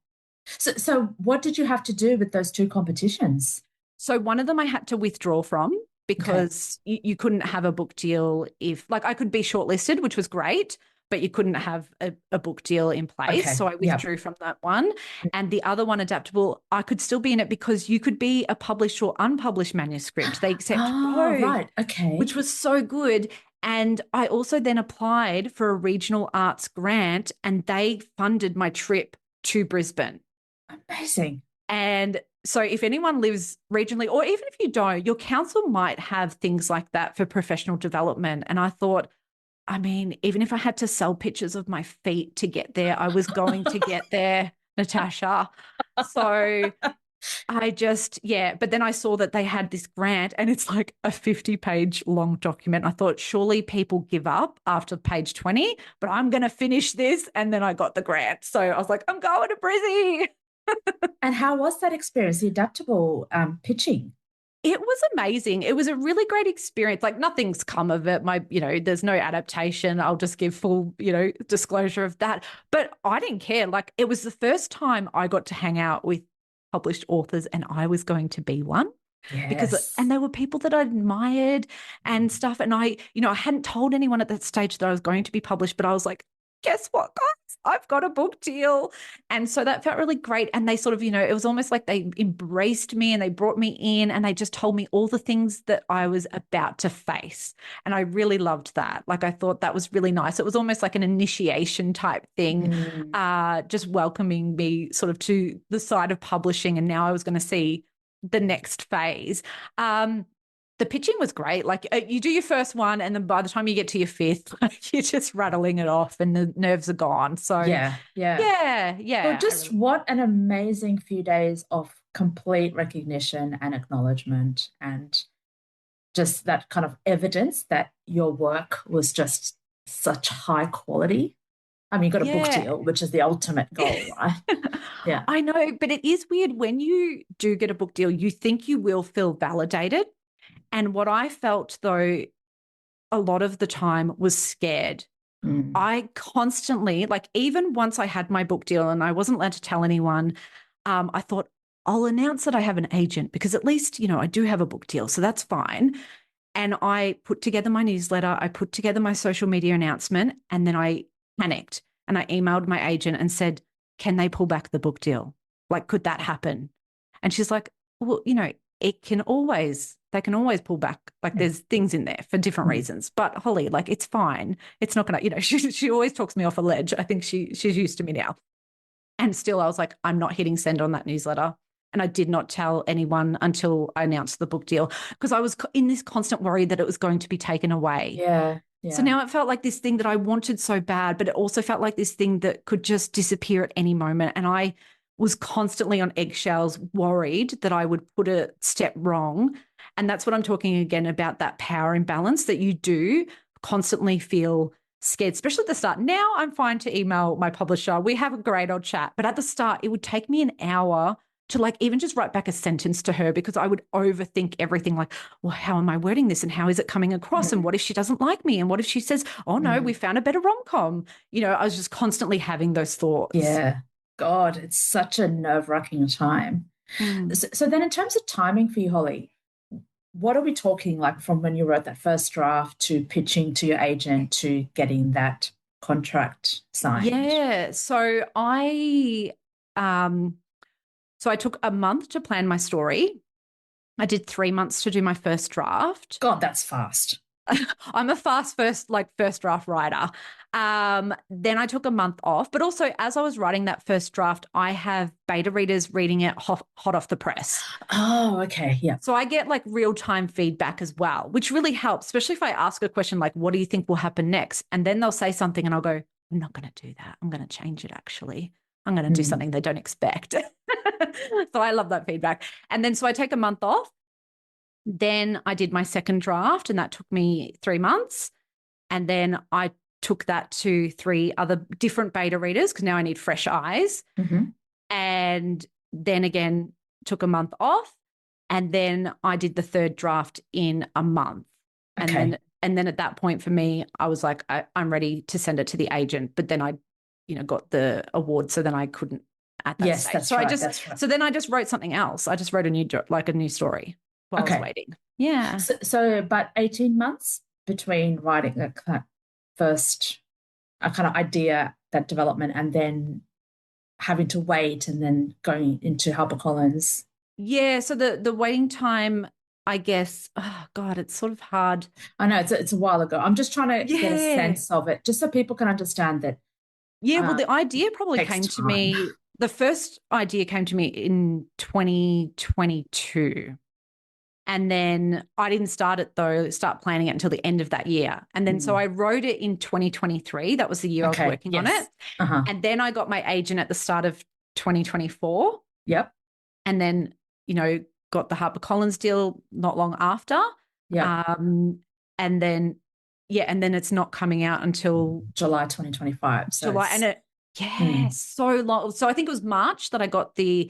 So what did you have to do with those two competitions? So one of them I had to withdraw from because you couldn't have a book deal if, like, I could be shortlisted, which was great, but you couldn't have a book deal in place. Okay. So I withdrew from that one. And the other one, Adaptable, I could still be in it because you could be a published or unpublished manuscript. They accept both, right. Okay. which was so good. And I also then applied for a regional arts grant and they funded my trip to Brisbane. Amazing. And so if anyone lives regionally, or even if you don't, your council might have things like that for professional development. And I thought, I mean, even if I had to sell pictures of my feet to get there, I was going to get there, Natasha. So I just, but then I saw that they had this grant and it's like a 50-page long document. I thought, surely people give up after page 20, but I'm going to finish this. And then I got the grant. So I was like, I'm going to Brizzy. And how was that experience, the Adaptable pitching? It was amazing. It was a really great experience. Like nothing's come of it. There's no adaptation. I'll just give full, disclosure of that. But I didn't care. Like it was the first time I got to hang out with published authors and I was going to be one. Yes. And there were people that I admired and stuff. And I hadn't told anyone at that stage that I was going to be published, but I was like, guess what, guys? I've got a book deal. And so that felt really great. And they sort of, it was almost like they embraced me and they brought me in and they just told me all the things that I was about to face. And I really loved that. Like I thought that was really nice. It was almost like an initiation type thing, just welcoming me sort of to the side of publishing. And now I was going to see the next phase. The pitching was great. Like you do your first one and then by the time you get to your fifth, you're just rattling it off and the nerves are gone. So yeah. Well, what an amazing few days of complete recognition and acknowledgement and just that kind of evidence that your work was just such high quality. I mean, you got a book deal, which is the ultimate goal, right? Yeah. I know, but it is weird when you do get a book deal, you think you will feel validated. And what I felt, though, a lot of the time was scared. I constantly, like even once I had my book deal and I wasn't allowed to tell anyone, I thought I'll announce that I have an agent because at least, I do have a book deal. So that's fine. And I put together my newsletter. I put together my social media announcement and then I panicked and I emailed my agent and said, can they pull back the book deal? Like, could that happen? And she's like, well, they can always pull back. Like, there's things in there for different reasons. But Holly, like, it's fine. It's not going to, she always talks me off a ledge. I think she's used to me now. And still I was like, I'm not hitting send on that newsletter. And I did not tell anyone until I announced the book deal, because I was in this constant worry that it was going to be taken away. Yeah. So now it felt like this thing that I wanted so bad, but it also felt like this thing that could just disappear at any moment. And I was constantly on eggshells, worried that I would put a step wrong. And that's what I'm talking again about, that power imbalance that you do constantly feel scared, especially at the start. Now I'm fine to email my publisher. We have a great old chat. But at the start, it would take me an hour to like even just write back a sentence to her, because I would overthink everything, like, well, how am I wording this? And how is it coming across? And what if she doesn't like me? And what if she says, oh no, we found a better rom-com? I was just constantly having those thoughts. Yeah. God, it's such a nerve-wracking time. So then in terms of timing for you, Holly, what are we talking like from when you wrote that first draft to pitching to your agent to getting that contract signed? Yeah. So I took a month to plan my story. I did 3 months to do my first draft. God, that's fast. I'm a fast first draft writer. Then I took a month off, but also as I was writing that first draft, I have beta readers reading it hot off the press. Oh, okay. Yeah. So I get like real-time feedback as well, which really helps, especially if I ask a question like, what do you think will happen next? And then they'll say something and I'll go, I'm not going to do that. I'm going to change it actually. I'm going to do something they don't expect. So I love that feedback. And then so I take a month off. Then I did my second draft, and that took me 3 months. And then I took that to 3 other different beta readers, because now I need fresh eyes. And then again, took a month off. And then I did the third draft in a month. Okay. And then at that point for me, I was like, I'm ready to send it to the agent. But then I, got the award, so then I couldn't at that stage. That's so right. that's right. So then I just wrote something else. I just wrote a new story while I was waiting. Yeah. So about 18 months between writing the first kind of idea, that development, and then having to wait and then going into HarperCollins. Yeah. So the waiting time, I guess, oh God, it's sort of hard. I know it's a while ago. I'm just trying to get a sense of it, just so people can understand that. Yeah. Well, the idea probably came to me. The first idea came to me in 2022. And then I didn't start planning it until the end of that year. And then so I wrote it in 2023. That was the year I was working on it. And then I got my agent at the start of 2024. Yep. And then, got the HarperCollins deal not long after. Yeah. And then it's not coming out until July 2025. So July. And so long. So I think it was March that I got the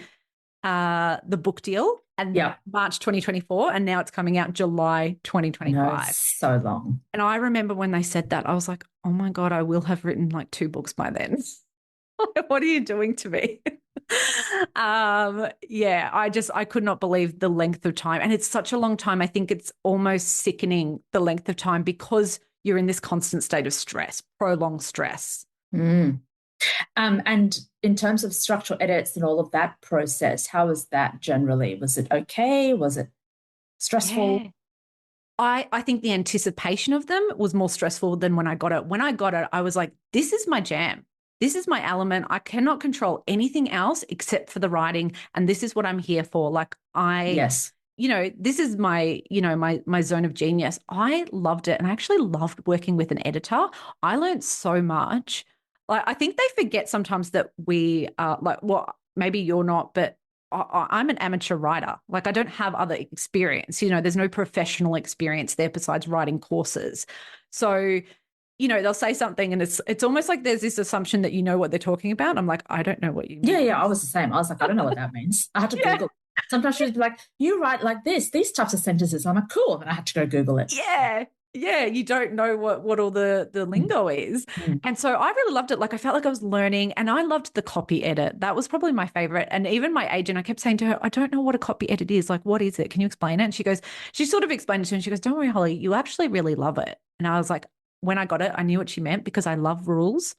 book deal, and March 2024, and now it's coming out July 2025. No, so long. And I remember when they said that, I was like, oh my God, I will have written like 2 books by then. What are you doing to me? I could not believe the length of time. And it's such a long time. I think it's almost sickening, the length of time, because you're in this constant state of stress, prolonged stress. And in terms of structural edits and all of that process, how was that generally? Was it okay? Was it stressful? Yeah. I think the anticipation of them was more stressful than when I got it. When I got it, I was like, this is my jam. This is my element. I cannot control anything else except for the writing. And this is what I'm here for. Like this is my, my zone of genius. I loved it. And I actually loved working with an editor. I learned so much. Like, I think they forget sometimes that we are like, well, maybe you're not, but I'm an amateur writer. Like, I don't have other experience. There's no professional experience there besides writing courses. So, they'll say something and it's almost like there's this assumption that you know what they're talking about. I'm like, I don't know what you mean. Yeah, I was the same. I was like, I don't know what that means. I had to Google. Sometimes she'd be like, you write like these types of sentences. I'm like, cool. And I had to go Google it. Yeah, you don't know what all the lingo is. And so I really loved it. Like, I felt like I was learning, and I loved the copy edit. That was probably my favorite. And even my agent, I kept saying to her, I don't know what a copy edit is. Like, what is it? Can you explain it? And she sort of explained it to me, and she goes, don't worry, Holly, you actually really love it. And I was like, when I got it, I knew what she meant, because I love rules.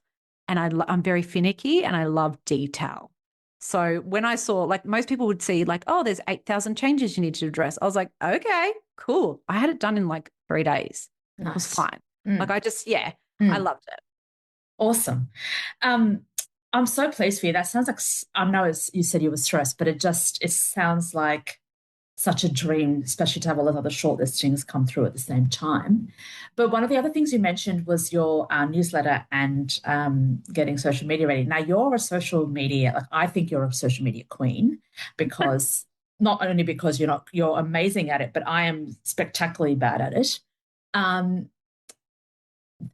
and I'm very finicky and I love detail. So when I saw, like, most people would see like, oh, there's 8,000 changes you need to address. I was like, okay, cool. I had it done in like 3 days. Nice. It was fine. Mm. Like I loved it. Awesome. I'm so pleased for you. That sounds like, I know you said you were stressed, but it sounds like such a dream, especially to have all those other shortlistings come through at the same time. But one of the other things you mentioned was your newsletter and getting social media ready. Now, you're a social media, like, I think you're a social media queen, because not only because you're amazing at it, but I am spectacularly bad at it. And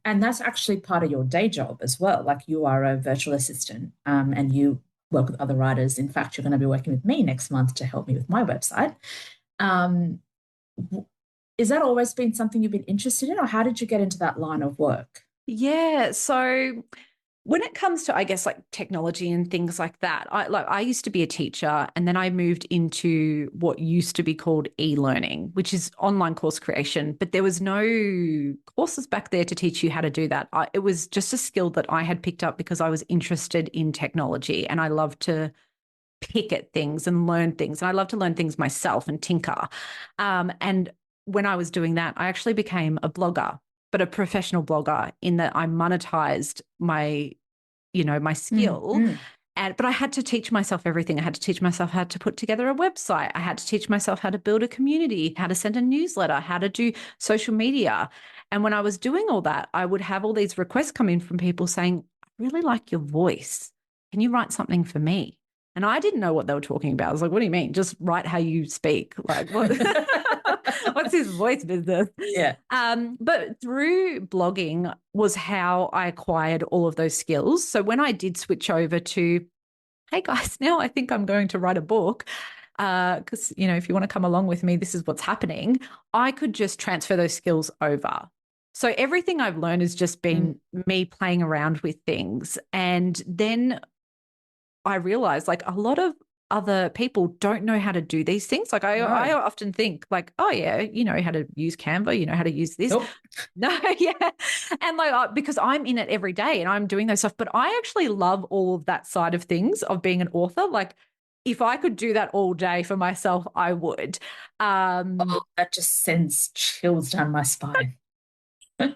that's actually part of your day job as well. Like, you are a virtual assistant, and you work with other writers. In fact, you're going to be working with me next month to help me with my website. Is that always been something you've been interested in, or how did you get into that line of work? Yeah. So when it comes to, I guess, like technology and things like that, I used to be a teacher, and then I moved into what used to be called e-learning, which is online course creation. But there was no courses back there to teach you how to do that. It was just a skill that I had picked up because I was interested in technology, and I love to pick at things and learn things. And I love to learn things myself and tinker. And when I was doing that, I actually became a blogger, but a professional blogger, in that I monetized my skill. But I had to teach myself everything. I had to teach myself how to put together a website. I had to teach myself how to build a community, how to send a newsletter, how to do social media. And when I was doing all that, I would have all these requests come in from people saying, I really like your voice. Can you write something for me? And I didn't know what they were talking about. I was like, what do you mean? Just write how you speak. Like, what? What's this voice business? Yeah. But through blogging was how I acquired all of those skills. So when I did switch over to, hey guys, now I think I'm going to write a book, because, if you want to come along with me, this is what's happening. I could just transfer those skills over. So everything I've learned has just been me playing around with things. And then I realized, like, a lot of other people don't know how to do these things. Like, I often think, like, oh yeah, you know how to use Canva, you know how to use this. Nope. No, yeah. And like, because I'm in it every day and I'm doing those stuff, but I actually love all of that side of things of being an author. Like, if I could do that all day for myself, I would. That just sends chills down my spine.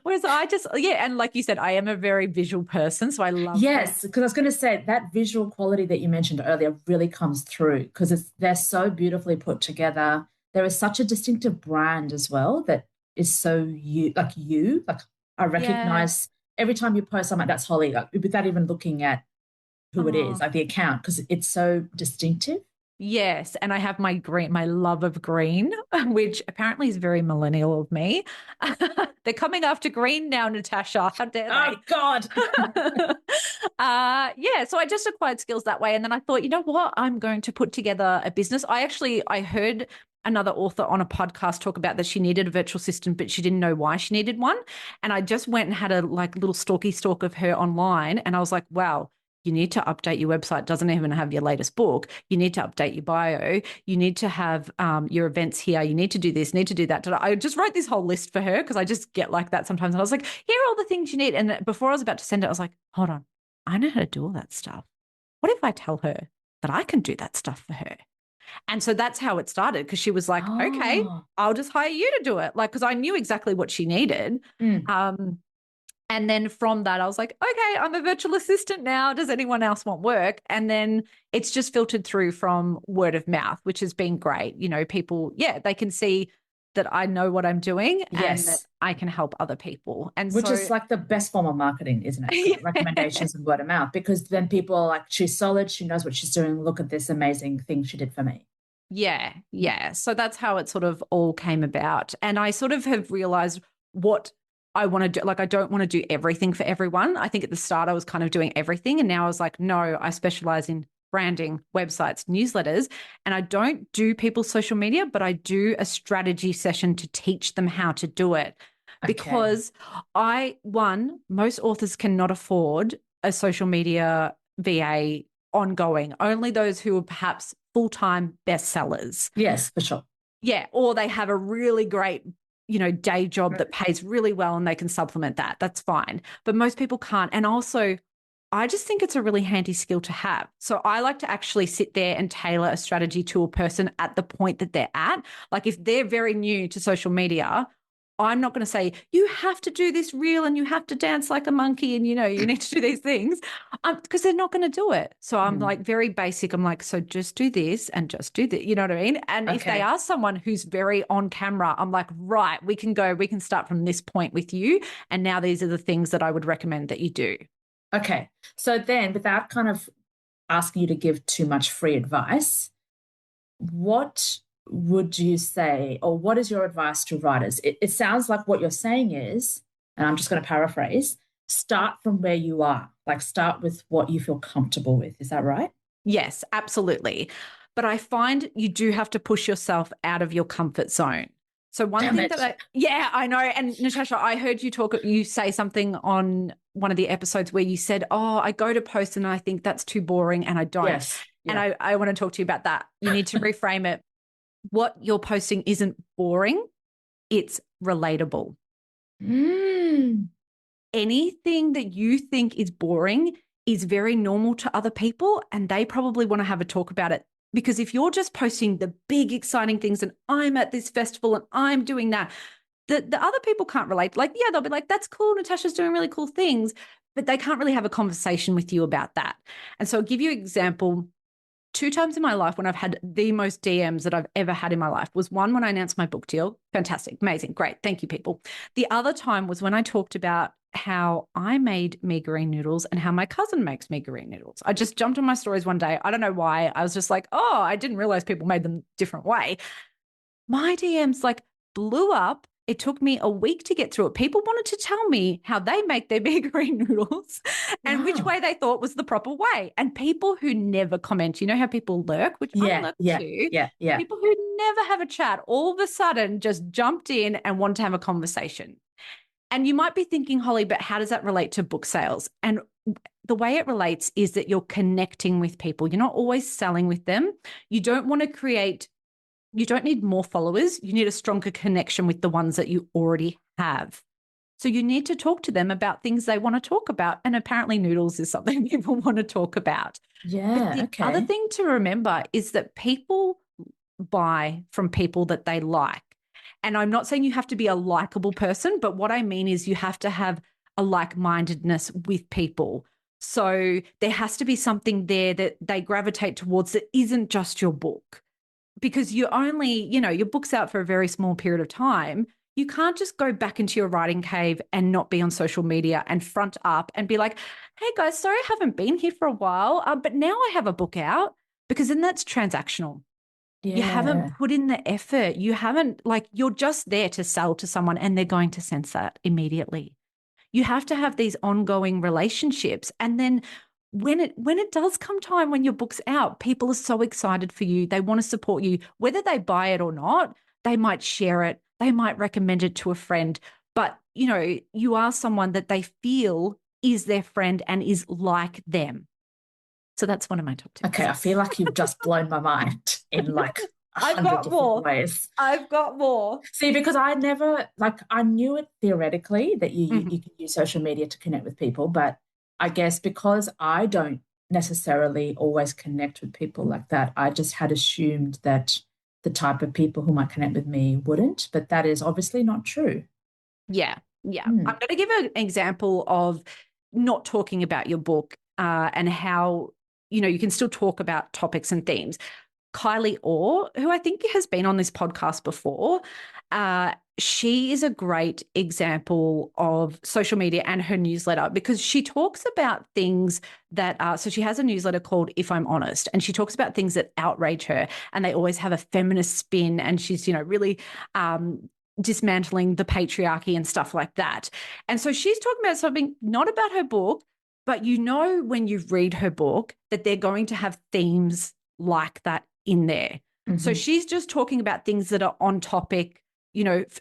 Whereas and like you said, I am a very visual person, so I love. Yes, because I was going to say that visual quality that you mentioned earlier really comes through, because they're so beautifully put together. There is such a distinctive brand as well that is so you. Like, I recognize every time you post something, that's Holly, like, without even looking at who it is, like the account, because it's so distinctive. Yes, and I have my love of green, which apparently is very millennial of me. They're coming after green now, Natasha. How dare they? Oh, God. So I just acquired skills that way. And then I thought, you know what? I'm going to put together a business. I heard another author on a podcast talk about that she needed a virtual assistant, but she didn't know why she needed one. And I just went and had a little stalky stalk of her online. And I was like, wow. You need to update your website. It doesn't even have your latest book. You need to update your bio. You need to have your events here. You need to do this, need to do that. I just wrote this whole list for her because I just get like that sometimes. And I was like, here are all the things you need. And before I was about to send it, I was like, hold on. I know how to do all that stuff. What if I tell her that I can do that stuff for her? And so that's how it started, because she was like, okay, I'll just hire you to do it. Like, because I knew exactly what she needed. And then from that, I was like, okay, I'm a virtual assistant now. Does anyone else want work? And then it's just filtered through from word of mouth, which has been great. People, they can see that I know what I'm doing and that I can help other people. And which is like the best form of marketing, isn't it? Recommendations and word of mouth, because then people are like, she's solid. She knows what she's doing. Look at this amazing thing she did for me. Yeah. So that's how it sort of all came about. And I sort of have realized what I want to do. Like, I don't want to do everything for everyone. I think at the start I was kind of doing everything. And now I was like, no, I specialize in branding, websites, newsletters. And I don't do people's social media, but I do a strategy session to teach them how to do it. Okay. Because most authors cannot afford a social media VA ongoing. Only those who are perhaps full-time bestsellers. Yes, for sure. Yeah. Or they have a really great day job that pays really well and they can supplement that. That's fine. But most people can't. And also, I just think it's a really handy skill to have. So I like to actually sit there and tailor a strategy to a person at the point that they're at. Like if they're very new to social media, I'm not going to say, you have to do this reel and you have to dance like a monkey and, you know, you need to do these things because they're not going to do it. So I'm like very basic. I'm like, so just do this and just do that. You know what I mean? And if they are someone who's very on camera, I'm like, right, we can start from this point with you. And now these are the things that I would recommend that you do. Okay. So then, without kind of asking you to give too much free advice, what would you say, or what is your advice to writers? It sounds like what you're saying is, and I'm just going to paraphrase, start from where you are, like start with what you feel comfortable with. Is that right? Yes, absolutely. But I find you do have to push yourself out of your comfort zone. So I know. And Natasha, I heard you say something on one of the episodes where you said, oh, I go to post and I think that's too boring and I don't. Yes. Yeah. And I want to talk to you about that. You need to reframe it. What you're posting isn't boring. It's relatable. Anything that you think is boring is very normal to other people and they probably want to have a talk about it. Because if you're just posting the big, exciting things and I'm at this festival and I'm doing that, the other people can't relate. Like, yeah, they'll be like, that's cool. Natasha's doing really cool things, but they can't really have a conversation with you about that. And so I'll give you an example. 2 times in my life when I've had the most DMs that I've ever had in my life was one when I announced my book deal. Fantastic, amazing, great. Thank you, people. The other time was when I talked about how I made mee goreng noodles and how my cousin makes mee goreng noodles. I just jumped on my stories one day. I don't know why. I was just like, oh, I didn't realize people made them different way. My DMs like blew up. It took me a week to get through it. People wanted to tell me how they make their mee goreng noodles and which way they thought was the proper way. And people who never comment, you know how people lurk, which I lurk too. Yeah. People who never have a chat all of a sudden just jumped in and wanted to have a conversation. And you might be thinking, Holly, but how does that relate to book sales? And the way it relates is that you're connecting with people. You're not always selling with them. You don't need more followers. You need a stronger connection with the ones that you already have. So you need to talk to them about things they want to talk about. And apparently noodles is something people want to talk about. Yeah. But the other thing to remember is that people buy from people that they like. And I'm not saying you have to be a likable person, but what I mean is you have to have a like-mindedness with people. So there has to be something there that they gravitate towards that isn't just your book. Because you only, your book's out for a very small period of time. You can't just go back into your writing cave and not be on social media and front up and be like, hey guys, sorry I haven't been here for a while, but now I have a book out, because then that's transactional. Yeah. You haven't put in the effort. You haven't, you're just there to sell to someone and they're going to sense that immediately. You have to have these ongoing relationships. And then when it does come time when your book's out, people are so excited for you. They want to support you, whether they buy it or not. They might share it. They might recommend it to a friend. But, you are someone that they feel is their friend and is like them. So that's one of my top tips. Okay, I feel like you've just blown my mind in 100 different ways. I've got more. See, because I never, I knew it theoretically that you can use social media to connect with people, but I guess because I don't necessarily always connect with people like that, I just had assumed that the type of people who might connect with me wouldn't, but that is obviously not true. Yeah. I'm going to give an example of not talking about your book and how, you can still talk about topics and themes. Kylie Orr, who I think has been on this podcast before, she is a great example of social media and her newsletter, because she talks about things that so she has a newsletter called If I'm Honest, and she talks about things that outrage her, and they always have a feminist spin, and she's, really dismantling the patriarchy and stuff like that. And so she's talking about something not about her book, but when you read her book that they're going to have themes like that in there. Mm-hmm. So she's just talking about things that are on topic,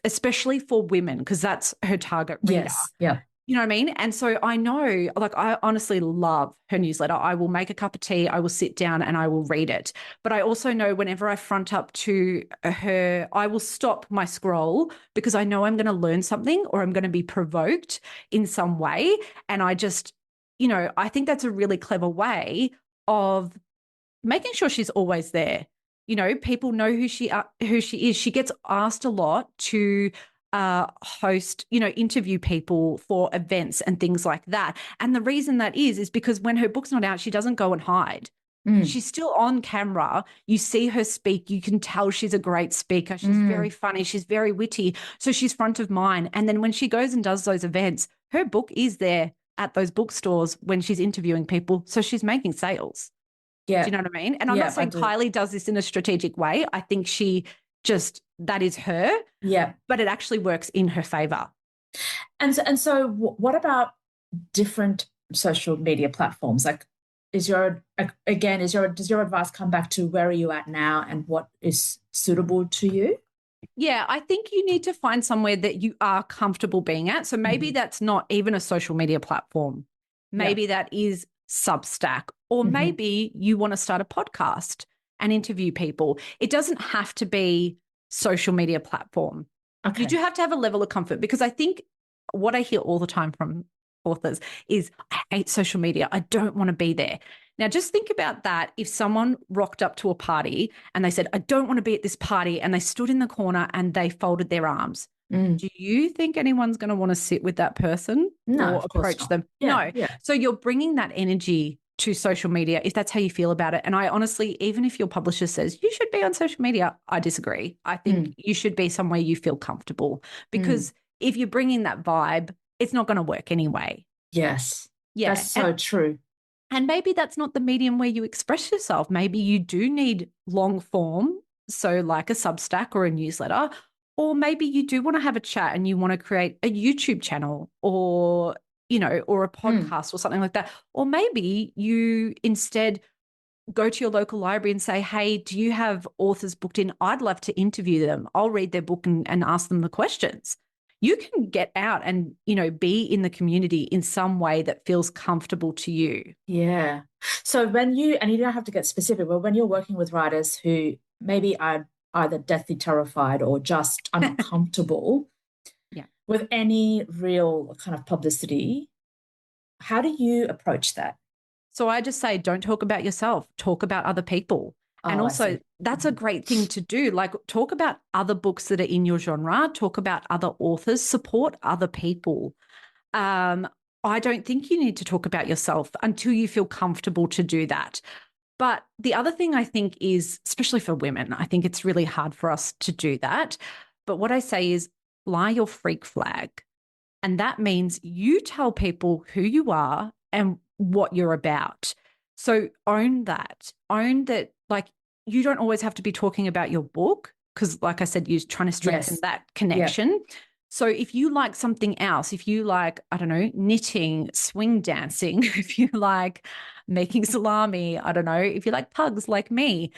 especially for women, because that's her target reader. Yes. Yeah. You know what I mean? And so I know, I honestly love her newsletter. I will make a cup of tea, I will sit down and I will read it. But I also know whenever I front up to her, I will stop my scroll, because I know I'm going to learn something or I'm going to be provoked in some way. And I just I think that's a really clever way of making sure she's always there. People know who she is. She gets asked a lot to host, interview people for events and things like that. And the reason that is because when her book's not out, she doesn't go and hide. She's still on camera. You see her speak. You can tell she's a great speaker. She's very funny. She's very witty. So she's front of mind. And then when she goes and does those events, her book is there at those bookstores when she's interviewing people. So she's making sales. Yeah. Do you know what I mean? And I'm not saying Kylie does this in a strategic way. I think that is her. Yeah. But it actually works in her favor. And so what about different social media platforms? Like, does your advice come back to where are you at now and what is suitable to you? Yeah, I think you need to find somewhere that you are comfortable being at. So maybe that's not even a social media platform. Maybe that is Substack, or maybe you want to start a podcast and interview people. It doesn't have to be social media platform. Okay. You do have to have a level of comfort, because I think what I hear all the time from authors is, I hate social media. I don't want to be there. Now, just think about that. If someone rocked up to a party and they said, I don't want to be at this party, and they stood in the corner and they folded their arms, do you think anyone's going to want to sit with that person or approach them? Yeah, no. Yeah. So you're bringing that energy to social media if that's how you feel about it. And I honestly, even if your publisher says you should be on social media, I disagree. I think you should be somewhere you feel comfortable, because if you're bringing that vibe, it's not going to work anyway. Yes. Yeah. That's so true. And maybe that's not the medium where you express yourself. Maybe you do need long form, so like a Substack or a newsletter, or maybe you do want to have a chat and you want to create a YouTube channel or a podcast or something like that. Or maybe you instead go to your local library and say, hey, do you have authors booked in? I'd love to interview them. I'll read their book and ask them the questions. You can get out and, be in the community in some way that feels comfortable to you. Yeah. So and you don't have to get specific, but when you're working with writers who maybe are either deathly terrified or just uncomfortable with any real kind of publicity, how do you approach that? So I just say, don't talk about yourself, talk about other people. And also that's a great thing to do. Like, talk about other books that are in your genre, talk about other authors, support other people. I don't think you need to talk about yourself until you feel comfortable to do that. But the other thing I think is, especially for women, I think it's really hard for us to do that. But what I say is, fly your freak flag. And that means you tell people who you are and what you're about. So own that. Own that, like, you don't always have to be talking about your book, because, like I said, you're trying to strengthen that connection. Yeah. So if you like something else, if you like, I don't know, knitting, swing dancing, if you like making salami, I don't know, if you like pugs like me,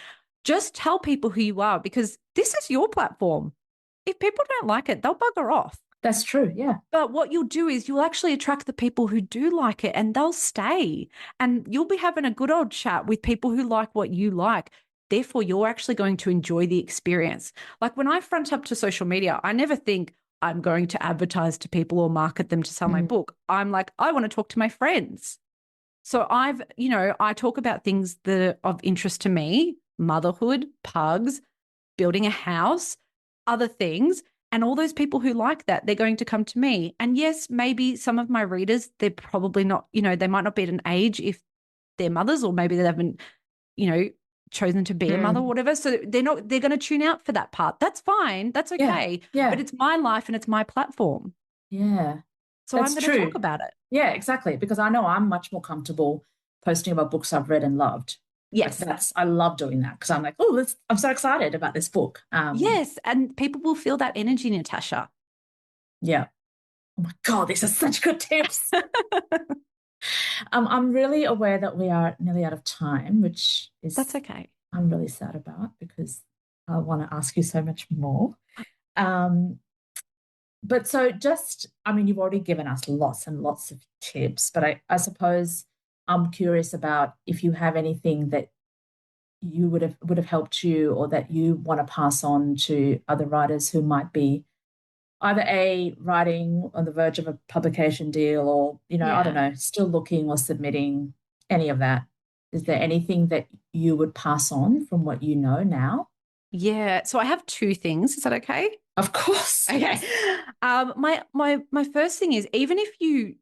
just tell people who you are, because this is your platform. If people don't like it, they'll bugger off. That's true, yeah. But what you'll do is you'll actually attract the people who do like it, and they'll stay. And you'll be having a good old chat with people who like what you like. Therefore, you're actually going to enjoy the experience. Like, when I front up to social media, I never think I'm going to advertise to people or market them to sell my book. I'm like, I want to talk to my friends. So I talk about things that are of interest to me: motherhood, pugs, building a house, other things. And all those people who like that, they're going to come to me. And yes, maybe some of my readers, they're probably not, they might not be at an age if they're mothers, or maybe they haven't, chosen to be a mother or whatever. So they're going to tune out for that part. That's fine. That's okay. Yeah. But it's my life and it's my platform. Yeah. So I'm going to talk about it. Yeah, exactly. Because I know I'm much more comfortable posting about books I've read and loved. Yes. Like, I love doing that, because I'm like, I'm so excited about this book. Yes. And people will feel that energy, Natasha. Yeah. Oh my God, these are such good tips. I'm really aware that we are nearly out of time, which is... That's okay. I'm really sad about, because I want to ask you so much more. But so you've already given us lots and lots of tips, but I suppose I'm curious about if you have anything that you would have helped you, or that you want to pass on to other writers who might be either A, writing on the verge of a publication deal or, I don't know, still looking or submitting, any of that. Is there anything that you would pass on from what you know now? Yeah. So I have two things. Is that okay? Of course. Okay. My first thing is, even if you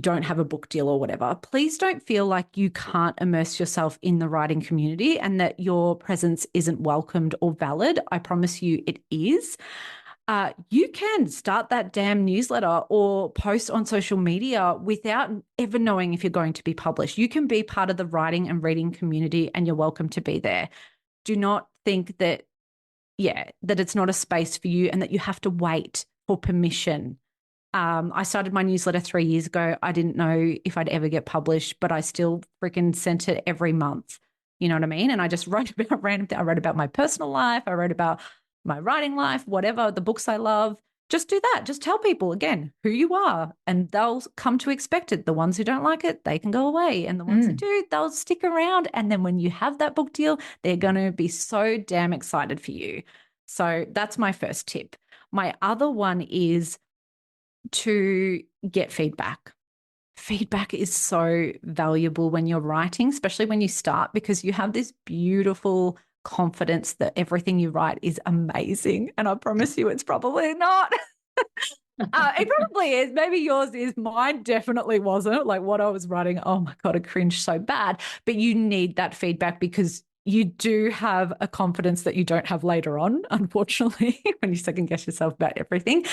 don't have a book deal or whatever, please don't feel like you can't immerse yourself in the writing community and that your presence isn't welcomed or valid. I promise you it is. You can start that damn newsletter or post on social media without ever knowing if you're going to be published. You can be part of the writing and reading community and you're welcome to be there. Do not think that it's not a space for you and that you have to wait for permission. I started my newsletter 3 years ago. I didn't know if I'd ever get published, but I still freaking sent it every month. You know what I mean? And I just wrote about random things. I wrote about my personal life. I wrote about my writing life, whatever, the books I love. Just do that. Just tell people, again, who you are, and they'll come to expect it. The ones who don't like it, they can go away. And the ones who do, they'll stick around. And then when you have that book deal, they're going to be so damn excited for you. So that's my first tip. My other one is to get feedback. Feedback is so valuable when you're writing, especially when you start, because you have this beautiful confidence that everything you write is amazing. And I promise you it's probably not. It probably is. Maybe yours is. Mine definitely wasn't. Like what I was writing, oh my God, I cringed so bad. But you need that feedback because you do have a confidence that you don't have later on, unfortunately, when you second guess yourself about everything.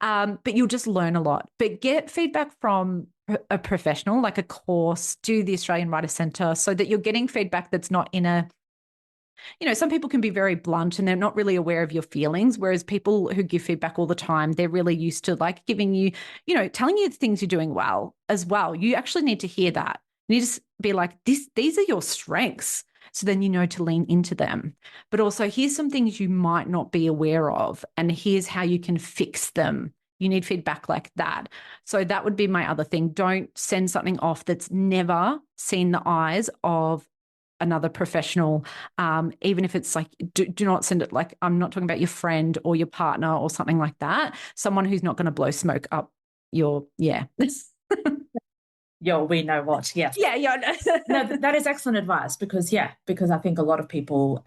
But you'll just learn a lot. But get feedback from a professional, like a course, do the Australian Writer Centre, so that you're getting feedback that's not in a, some people can be very blunt and they're not really aware of your feelings, whereas people who give feedback all the time, they're really used to like giving you, telling you the things you're doing well as well. You actually need to hear that. You need to be like, these are your strengths. So then you know to lean into them. But also here's some things you might not be aware of, and here's how you can fix them. You need feedback like that. So that would be my other thing. Don't send something off that's never seen the eyes of another professional, even if it's like, do not send it, like, I'm not talking about your friend or your partner or something like that. Someone who's not going to blow smoke up your, we know what. Yes. Yeah. No, that is excellent advice because I think a lot of people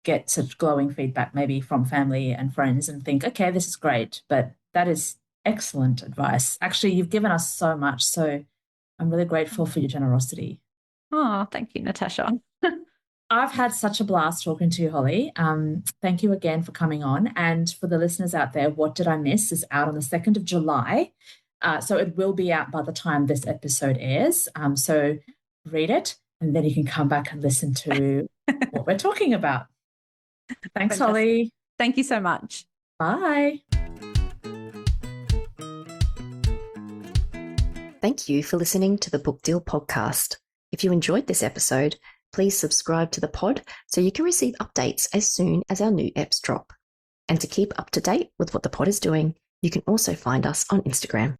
get such glowing feedback maybe from family and friends and think, okay, this is great, but that is excellent advice. Actually, you've given us so much, so I'm really grateful for your generosity. Oh, thank you, Natasha. I've had such a blast talking to you, Holly. Thank you again for coming on. And for the listeners out there, What Did I Miss is out on the 2nd of July. So it will be out by the time this episode airs. So read it, and then you can come back and listen to what we're talking about. Thanks, Fantastic. Holly. Thank you so much. Bye. Thank you for listening to the Book Deal podcast. If you enjoyed this episode, please subscribe to the pod so you can receive updates as soon as our new eps drop. And to keep up to date with what the pod is doing, you can also find us on Instagram.